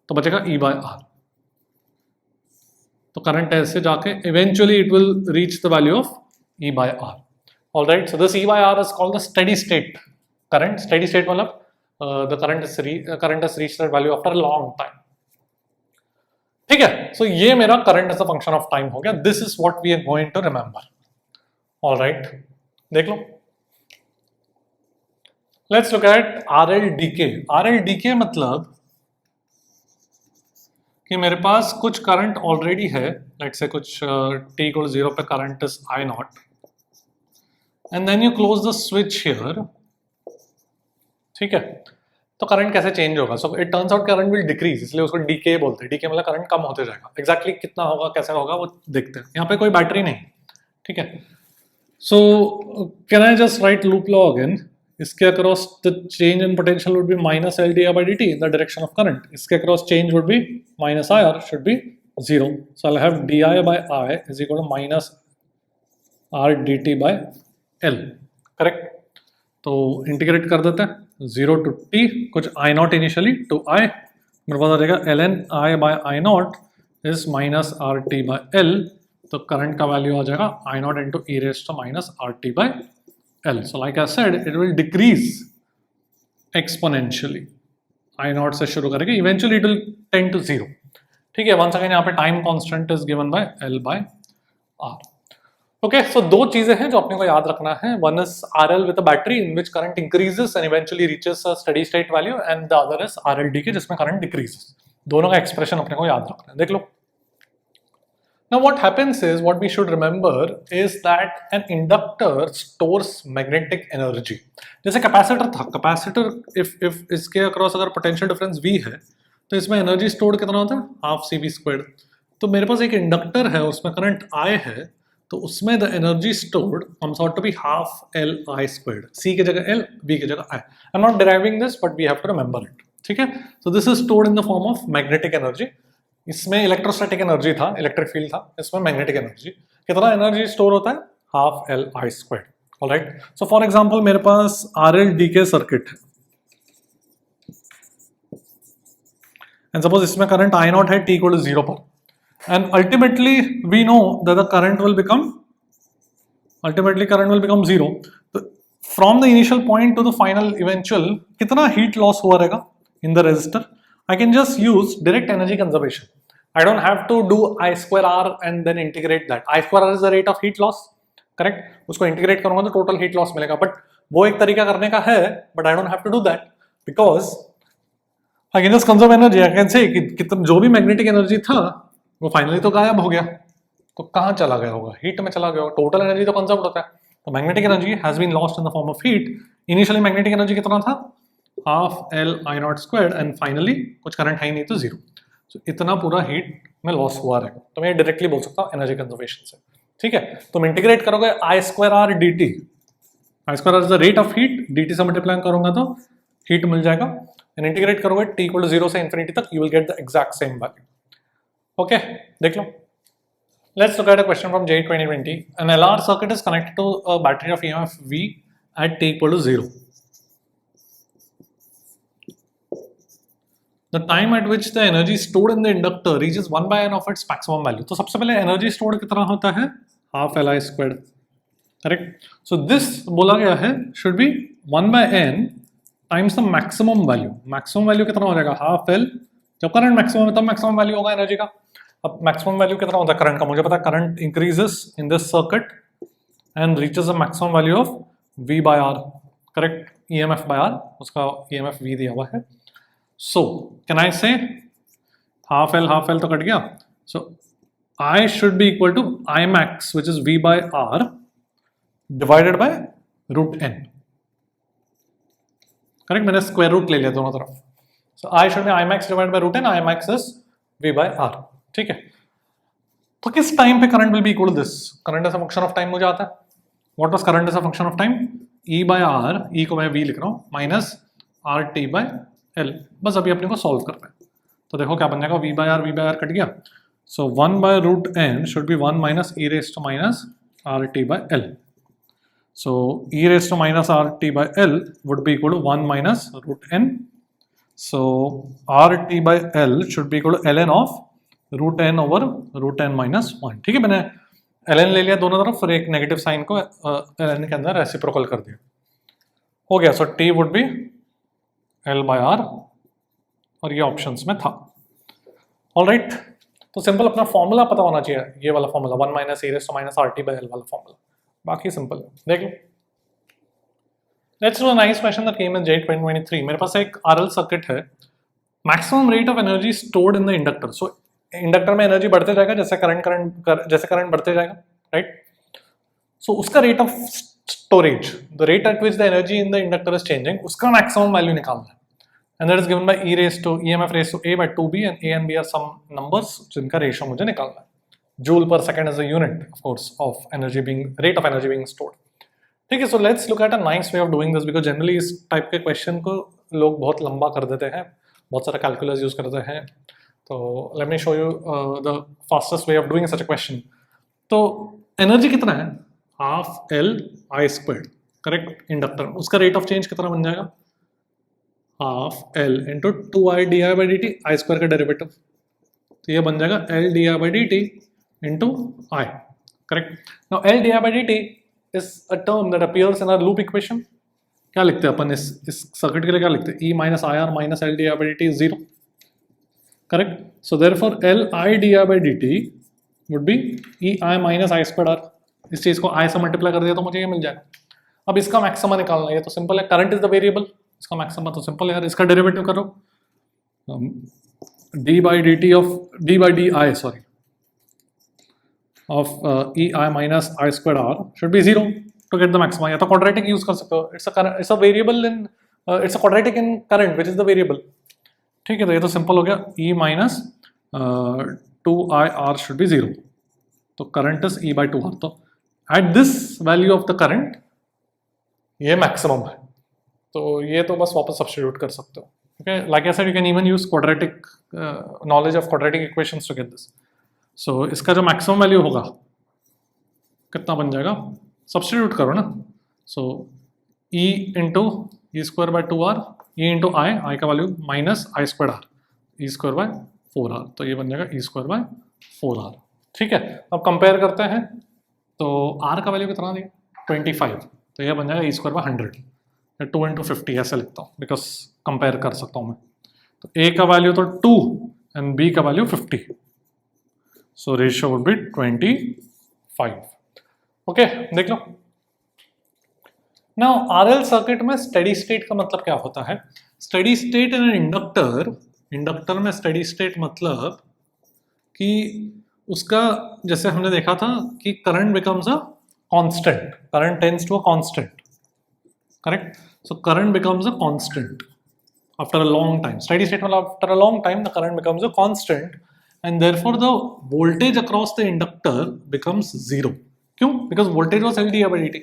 तो बचेगा E by R। तो करंट ऐसे जाके eventually it will reach the value of E by R। Alright, so this E by R is called the steady state current. Steady state मतलब the current has reached that value after a long time, ठीक है। So ये मेरा current as a function of time हो गया। This is what we are going to remember, alright. देख लो, let's look at RLDK। RLDK मतलब कि मेरे पास कुछ करंट ऑलरेडी है, लेट्स से कुछ t = 0 पे current is I0, and then you close the switch here, ठीक है, तो करंट कैसे चेंज होगा? So it turns out current will decrease, इसलिए उसको डीके बोलते हैं। डीके मतलब करंट कम होते जाएगा। एग्जैक्टली कितना होगा, कैसे होगा, वो देखते हैं। यहाँ पे कोई बैटरी नहीं, ठीक है। So can I just write loop law again? इसके across the change in potential would be minus L D I by D T in the direction of current. इसके across change would be minus I R, should be zero. So I have D I by I is equal to minus R D T by L, correct. तो integrate कर देते हैं, 0 to t, कुछ आई not initially to i, मेरे पास आ जाएगा ln i by I naught is minus R T by L. तो करंट का वैल्यू आ जाएगा I naught into E raise to minus R T by L. So like I said it will decrease exponentially, I naught से शुरू करेंगे, eventually it will tend to 0, ठीक है। Once again यहाँ पे time constant is given by L by R. Okay, सो दो चीजें हैं जो अपने को याद रखना है। One is RL with a battery in which current increases and eventually reaches a steady state value, and the other is RL D के जिसमें करंट डिक्रीजेस। दोनों का एक्सप्रेशन अपने को याद रखना है, देख लो। Now what happens is, what we should remember is that an inductor stores magnetic energy. जैसे कैपेसिटर था, कैपेसिटर if इसके अक्रॉस अगर पोटेंशियल डिफरेंस V है तो इसमें एनर्जी स्टोर्ड कितना होता है? Half C V squared. तो मेरे पास एक इंडक्टर है, उसमें करंट I है, तो उसमें the energy stored comes out to be half L I squared. C की जगह एल, बी की जगह I. I am not deriving this but we have to remember it, ठीक है। So this is stored in the form of magnetic energy. इसमें electrostatic energy था, electric field था, इसमें मैग्नेटिक एनर्जी। कितना एनर्जी स्टोर होता है? Half L I squared, alright. So for example मेरे पास आर एल डी के सर्किट है, एंड सपोज इसमें करंट आई नॉट है टी इक्वल टू 0 पर, and ultimately we know that the current will become 0. So from the initial point to the final eventual कितना heat loss हुआ रहेगा in the resistor? I can just use direct energy conservation. I don't have to do I square R and then integrate that. I square R is the rate of heat loss, correct? उसको integrate करूँगा तो total heat loss मिलेगा, but वो एक तरीका करने का है, but I don't have to do that because I can just conserve energy. I can say कि कितना जो भी magnetic energy था वो फाइनली तो गायब हो गया, तो कहाँ चला गया होगा? हीट में चला गया होगा। टोटल एनर्जी तो कंजर्व होता है, तो magnetic energy has been lost in the form of heat. Initially magnetic energy कितना था? Half L I naught squared, and finally कुछ करंट है ही नहीं तो 0। सो इतना पूरा हीट में लॉस हुआ रहेगा। तो मैं डायरेक्टली बोल सकता हूँ एनर्जी कंजर्वेशन से, ठीक है। तुम इंटीग्रेट करोगे I square R D T, I square R is the rate of heat, D T से मल्टीप्लाई करूंगा तो हीट मिल जाएगा, एंड इंटीग्रेट करोगे टी इक्वल टू 0 से इन्फिनिटी तक, you will get the exact same value. Okay, देख लो। Let's look at a question from J 2020. An LR circuit is connected to a battery of EMF V at t equal to 0. The time at which the energy stored in the inductor reaches 1 by n of its maximum value. तो सबसे पहले energy stored कितना होता है? Half L I squared, correct. So this बोला गया है should be 1 by n times the maximum value. maximum value कितना हो जाएगा? Half L. जब करंट मैक्सिमम है तब मैक्सिमम वैल्यू होगा एनर्जी का। अब मैक्सिमम वैल्यू कितना होता है करंट का? मुझे पता है current increases in this circuit and reaches the maximum value of V by R, correct. EMF by R, उसका EMF V दिया हुआ है। सो कैन आई से हाफ एल तो कट गया, so I should be equal to I max which is V by R divided by root n, correct. मैंने square root ले लिया दोनों तरफ। So I should be I max divided by root n, I max is V by R, ठीक है। तो किस time पे current will be equal to this? Current as a function of time मुझे आता है। What was current as a function of time? E by R, E को मैं V लिख रहा हूँ, minus R T by L. बस अभी अपने को सॉल्व करना है। तो देखो क्या बन जाएगा, V बाय R कट गया। So 1 by root n should be 1 minus E raise to minus R T by L. So E raise to minus R T by L would be equal to 1 minus root n। So R T by L should be equal to ln of root N over root N minus 1, ठीक है। मैंने ln ले लिया दोनों तरफ, फिर एक negative sign को ln के अंदर रेसिप्रोकल कर दिया, हो गया। So t would be l by r, और ये ऑप्शंस में था, ऑलराइट। तो सिंपल अपना फॉर्मूला पता होना चाहिए, ये वाला formula 1 minus E raise to minus R T by L वाला फॉर्मूला, बाकी सिंपल देख लो। Let's do a nice question that came in J 2023। मेरे पास एक आरएल सर्किट है, maximum rate of energy stored in the inductor. So inductor में energy बढ़ते जाएगा जैसे करंट बढ़ते जाएगा, राइट। सो उसका rate of storage, the rate at which the energy in the inductor is changing, उसका मैक्सिमम वैल्यू निकालना है, and that is given by EMF raised to A by 2B, and A and B are some numbers जिनका ratio मुझे निकालना है. Joule per second is a unit, of course, of energy being, rate of energy being stored. ठीक है, so let's look at a nice way of doing this, because generally इस type के question को लोग बहुत लंबा कर देते हैं, बहुत सारा कैलकुलस यूज करते हैं. तो let me show you the fastest way of doing such a question. तो एनर्जी कितना है, half L I squared, correct. Inductor, उसका रेट ऑफ चेंज कितना बन जाएगा, half L into 2i D I by D T, I square का derivative, तो ये बन जाएगा L D I by D T into I, correct. Now L D I by D T is a term that appears in our loop equation. क्या लिखते हैं अपन इस circuit के लिए, क्या लिखते हैं, E minus I R minus L D I by D T is zero, correct. So therefore L I D I by D T would be E I minus I square R. इस चीज को आई से multiply कर दिया तो मुझे ये मिल जाएगा. अब इसका मैक्सिमा निकालना है, ये तो सिंपल है, करंट इज द वेरिएबल, इसका मैक्सिमा तो सिंपल है यार. इसका डेरिवेटिव करो, D by D T of D by D I, sorry, of E I minus I square R should be zero to get the maxima. या तो quadratic use कर सकते हो, it's a variable in, it's a quadratic in current which is the variable. ठीक है, तो ये तो सिंपल हो गया, E minus 2i r should be zero, तो current is E by 2r. तो at this value of the current ये मैक्सिमम है, तो ये तो बस वापस सब्स्टिट्यूट कर सकते हो. Okay, like I said, you can even use quadratic knowledge of quadratic equations to get this. So इसका जो मैक्सिमम वैल्यू होगा कितना बन जाएगा, सब्स्टिट्यूट करो ना. So E into E square by 2r, E into I का value minus I square R, E square by 4r, तो ये बन जाएगा ई स्क्वायर बाय 4r. ठीक है, अब कंपेयर करते हैं, तो r का वैल्यू कितना दिया, 25, तो ये बन जाएगा ई स्क्वायर बाय 100, 2 इंटू 50 ऐसे लिखता हूँ, बिकॉज कंपेयर कर सकता हूँ मैं. तो a का वैल्यू तो 2 एंड b का value 50, so ratio would be 25. Okay, देख लो. नाउ आरएल सर्किट में स्टेडी स्टेट का मतलब क्या होता है. Steady state in inductor, inductor में स्टेडी स्टेट मतलब कि उसका, जैसे हमने देखा था कि current becomes a constant, current tends to a constant, correct. So current becomes a constant after a long time. Steady state मतलब after a long time the current becomes a constant and therefore the voltage across the inductor becomes zero. क्यों? Because voltage was L di by dt.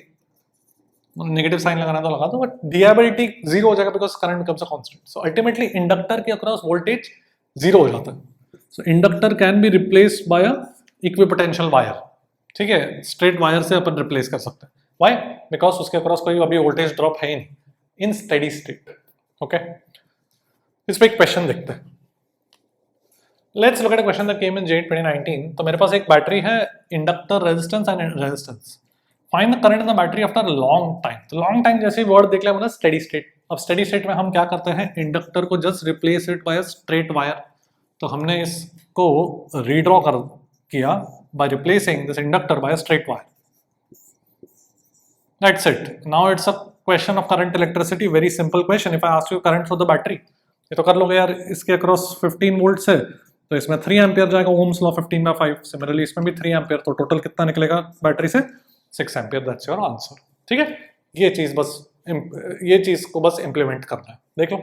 Negative sign लगाना तो लगा दो, but di by dt zero हो जाएगा because current becomes a constant. So ultimately inductor के across voltage zero हो जाता है. So inductor can be replaced by a equipotential wire. ठीक है, स्ट्रेट वायर से अपन रिप्लेस कर सकते हैं. Why? Because उसके across कोई अभी वोल्टेज ड्रॉप है ही नहीं इन स्टेडी स्टेट. ओके, इस पे एक क्वेश्चन देखते हैं. Let's look at a question that came in JEE 2019. तो मेरे पास एक बैटरी है, inductor, resistance and resistance. Find the current in the battery after long time. तो लॉन्ग टाइम जैसे वर्ड देख लिया मतलब स्टेडी स्टेट. अब स्टेडी स्टेट में हम क्या करते हैं, इंडक्टर को just replace it by a straight wire. तो हमने इसको रीड्रॉ कर किया by replacing this inductor by a straight wire. That's it. Now it's a question of current electricity, very simple question. If I ask you current for the battery, ये तो कर लोगे यार. इसके अक्रॉस 15 वोल्ट है, तो इसमें 3 एम्पियर जाएगा, ओम्स लॉ 15 बाय 5. सिमिलरली इसमें भी 3 एम्पियर, तो टोटल कितना निकलेगा बैटरी से, 6 एम्पियर. That's your answer. ठीक है, ये चीज को बस इंप्लीमेंट करना है. देख लो.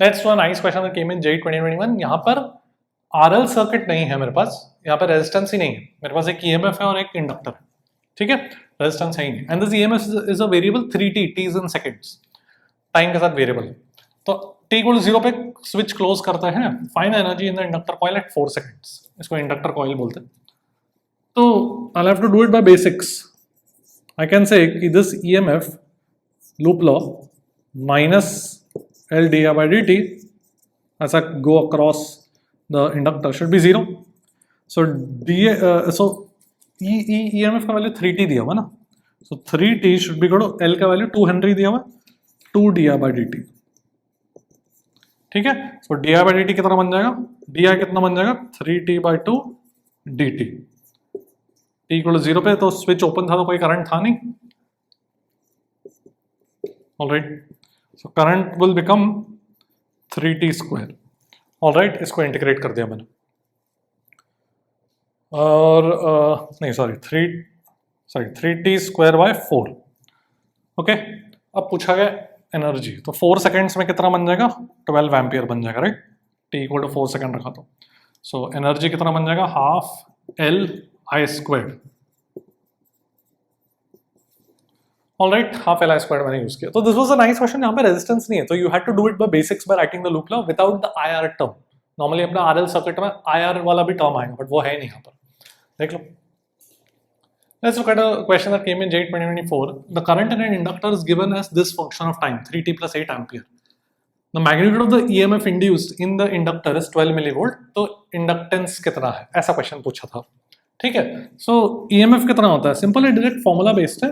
Next one, nice question that came in JEE 2021. यहाँ पर आरएल सर्किट नहीं है मेरे पास, यहाँ पर रेजिस्टेंस ही नहीं है. मेरे पास एक ईएमएफ है और एक इंडक्टर है. ठीक है, रेजिस्टेंस है ही नहीं. And this EMF is a variable 3t, t is in seconds, time के साथ वेरिएबल है. तो t इक्वल 0 पे स्विच क्लोज करते हैं. Find energy in the inductor coil at 4 seconds. इसको इंडक्टर कॉइल बोलते हैं. तो I have to do it by basics. I can say कि this EMF loop law minus L D by D T ऐसा go across the inductor should be zero. So EMF का value 3t दिया हुआ ना, so 3t should be equal to L का value 2 henry दिया हुआ, 2 D by D T. ठीक है, so D I by D T कितना बन जाएगा, डी आई कितना बन जाएगा, 3t by 2 D T. T equal 0 पे तो स्विच ओपन था तो कोई करंट था नहीं. Alright, so current will become 3t square. Alright, इसको इंटीग्रेट कर दिया मैंने. और नहीं सॉरी, सॉरी 3t²/4। ओके, अब पूछा गया एनर्जी, तो 4 सेकेंड्स में कितना बन जाएगा, 12 एम्पियर बन जाएगा, राइट। t = 4 सेकेंड रखा तो सो एनर्जी कितना बन जाएगा, ½ Li²। ऑलराइट, ½ Li² मैंने यूज किया। तो this was a nice question. यहाँ पे रेजिस्टेंस नहीं है, तो you had to do it by basics by writing the loop law without the IR term. Normally अपना RL सर्किट में IR वाला भी टर्म आएगा, बट वो है नहीं यहाँ पर। देख लो, let's look at a question that came in JEE 2024. The current in an inductor is given as this function of time, 3t + 8 ampere. The magnitude of the EMF induced in the inductor is 12 millivolt. तो inductance कितना है, ऐसा question पूछा था। ठीक है, सो EMF कितना होता है, सिंपल है, डायरेक्ट फॉर्मूला बेस्ड है।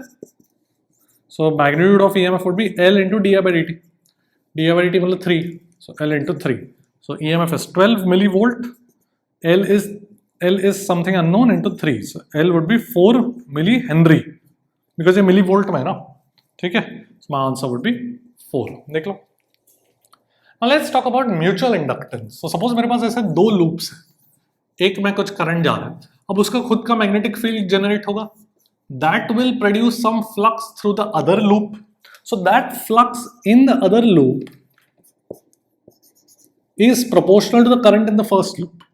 So magnitude of EMF would be L × di/dt। di/dt मतलब 3, so L × 3। So EMF is 12 millivolt. L is something unknown into 3, so L would be 4 millihenry because ये millivolt में है ना, ठीक है। So my answer would be 4। देख लो। Now let's talk about mutual inductance. So suppose मेरे पास ऐसे 2 loops हैं, एक में कुछ करंट जा रहा है, अब उसका खुद का मैग्नेटिक फील्ड जनरेट होगा, that will produce some flux through the other loop. So that flux in the other loop is proportional to the current in the first loop.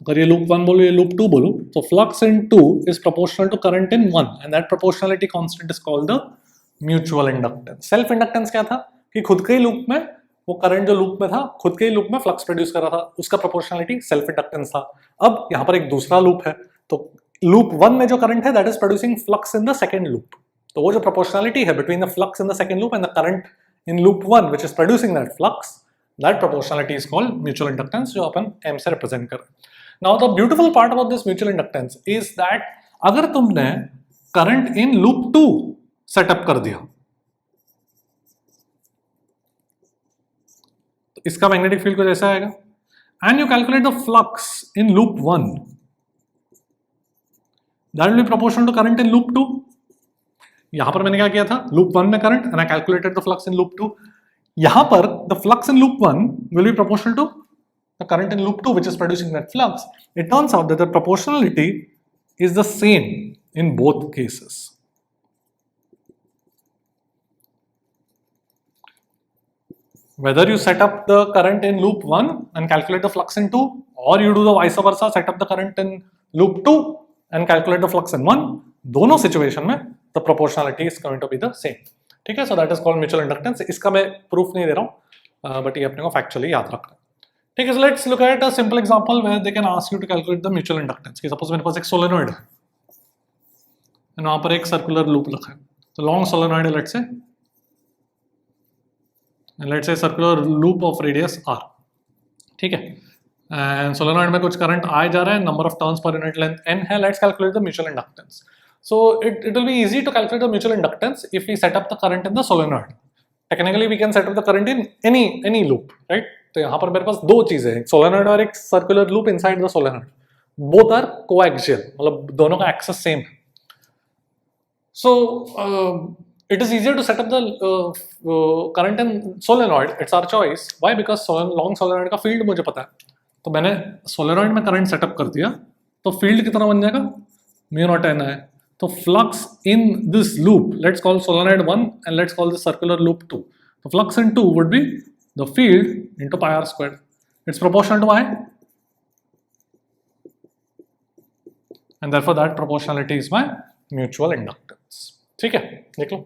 अगर ये लूप 1 बोलो, ये लूप 2 बोलो, तो flux in 2 is proportional to current in 1 and that proportionality constant is called the mutual inductance. Self inductance क्या था कि खुद के ही लूप में वो करंट जो लूप में था, खुद के ही लूप में फ्लक्स प्रोड्यूस कर रहा था, उसका प्रोपोर्शनलिटी सेल्फ इंडक्टेंस था। अब यहाँ पर एक दूसरा लूप है, तो लूप 1 में जो करंट है that is producing flux in the second loop. तो वो जो प्रोपोर्शनलिटी है between the flux in the second loop and the current in loop 1 which is producing that flux, that proportionality is called mutual inductance, जो अपन m से represent कर रहे हैं। Now the beautiful part about this mutual inductance is that अगर तुमने current in loop 2 setup कर दिया तो इसका मैग्नेटिक फील्ड कुछ ऐसा आएगा, and you calculate the flux in loop 1, that will be proportional to current in loop 2। यहां पर मैंने क्या किया था, लूप 1 में current and I calculated the flux in loop 2। यहां पर the flux in loop 1 will be proportional to the current in loop 2 which is producing that flux. It turns out that the proportionality is the same in both cases. Whether you set up the current in loop 1 and calculate the flux in 2, or you do the vice versa, set up the current in loop 2 and calculate the flux in 1, दोनों situation में the proportionality is going to be the same. ठीक है, so that is called mutual inductance. इसका मैं proof नहीं दे रहा हूँ, but ये अपने को factually याद रखना है। ठीक है, so let's look at a simple example where they can ask you to calculate the mutual inductance. कि suppose मेरे पास एक सोलेनॉइड है, वहाँ पर एक सर्कुलर लूप रखा है, तो लॉन्ग सोलेनॉइड है, let's say circular loop of radius r। ठीक है, एंड सोलेनॉइड में कुछ करंट आ जा रहा है, नंबर ऑफ टर्न्स पर यूनिट लेंथ n है। Let's calculate the mutual inductance. So it will be easy to calculate the mutual inductance if we set up the current in the solenoid. Technically we can set up the current in any loop, right. तो यहाँ पर मेरे पास 2 चीजें हैं, solenoid और एक circular loop inside the solenoid, both are coaxial, मतलब दोनों का एक्सेस सेम है। So it is easier to set up the current in solenoid. It's our choice. Why? Because long solenoid का फील्ड मुझे पता है, तो मैंने सोलेनॉइड में करंट सेटअप कर दिया, तो फील्ड कितना बन जाएगा, μ0n है। तो flux in this loop, let's call solenoid 1 and let's call this circular loop 2, तो flux in 2 would be the field into pi r²। It's proportional to I, and therefore that proportionality is my mutual inductance। ठीक है, देख लो।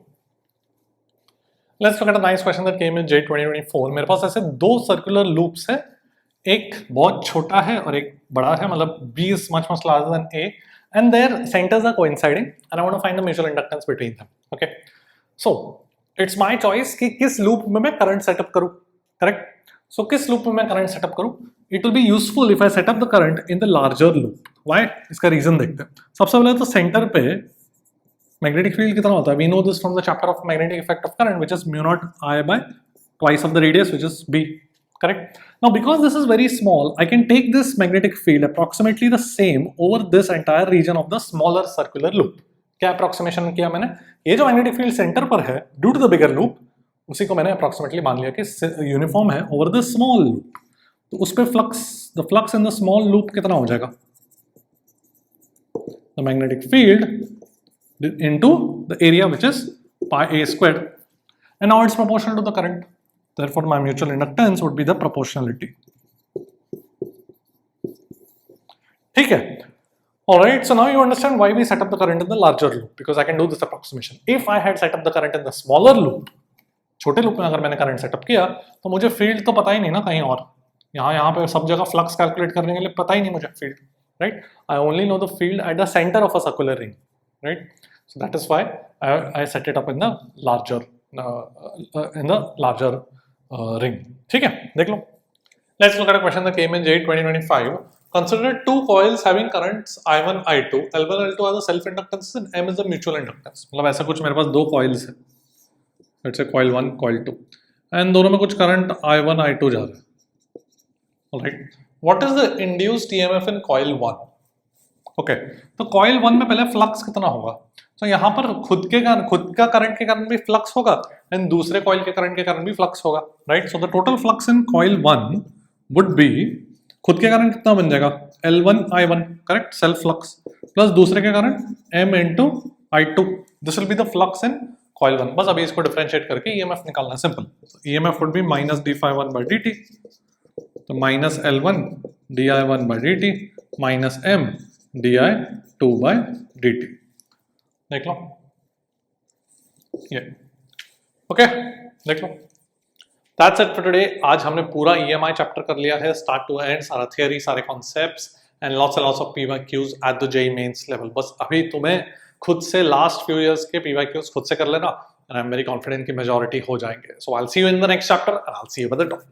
Let's look at a nice question that came in JEE 2024। मेरे पास ऐसे 2 circular loops है, एक बहुत छोटा है और एक बड़ा है, मतलब B is much larger than A and their centers are coinciding and I want to find the mutual inductance between them। Okay, so it's my choice कि किस लूप में मैं करंट सेटअप करूं, करेक्ट। सो किस लूप में मैं current setup करूं, it will be useful if I setup the current in the larger loop. Why, इसका रीजन देखते हैं। सबसे पहले तो सेंटर पे मैग्नेटिक फील्ड कितना होता है, we know this from the chapter of magnetic effect of current which is μ0I by twice of the radius which is B, correct। Now because this is very small, I can take this magnetic field approximately the same over this entire region of the smaller circular loop। क्या approximation किया मैंने, ये जो magnetic field centre पर है due to the bigger loop, उसी को मैंने अप्रोक्सीमेटली मान लिया कि यूनिफॉर्म है ओवर द स्मॉल लूप, तो उस पे the flux in the small loop कितना हो जाएगा, the magnetic field into the area which is pi a squared, and now it's proportional to the current. Therefore my mutual inductance would be the proportionality. ठीक है? Alright, so now you understand why we set up the current in the larger loop, because I can do this approximation. If I had set up the current in the smaller loop, छोटे loop में अगर मैंने current setup किया तो मुझे field तो पता ही नहीं ना कहीं और, यहाँ पे सब जगह फ्लक्स कैलकुलेट करने के लिए पता ही नहीं मुझे field, right? I only know the field at the center of a circular ring, right? So that is why I set it up in the larger ring. ठीक है, देख लो. Let's look at a question that came in JEE 2025. Consider two coils having currents I1, I2. L1, L2 are the self inductances and M is the mutual inductance. मतलब ऐसा कुछ मेरे पास दो coils है, let's say coil 1, coil 2, and दोनों में कुछ current I1, I2 जा रहा है. Alright, what is the induced EMF in coil 1? Okay, तो coil 1 में पहले फ्लक्स कितना होगा? तो यहाँ पर खुद का करंट के कारण भी फ्लक्स होगा एंड दूसरे कॉइल के करंट के कारण भी फ्लक्स होगा, right? So the total flux in coil 1 would be, खुद के कारण कितना बन जाएगा? L1 I1, correct, self flux, plus दूसरे के कारण M into I2. This will be the flux in coil 1. बस अभी इसको डिफरेंशिएट करके EMF निकालना है, simple. EMF would be minus d phi 1 by dt, तो minus L1 di1 by dt minus M di2 by dt. देख लो ये, okay, देख लो. That's it for today. आज हमने पूरा EMI चैप्टर कर लिया है, स्टार्ट टू एंड, सारा थियरी, सारे concepts and lots of PYQs at the JEE mains level. बस अभी तुम्हें खुद से लास्ट फ्यू इयर्स के PYQs खुद से कर लेना, and I'm very confident कि मेजॉरिटी हो जाएंगे. So I'll see you in the next chapter and I'll see you by the top.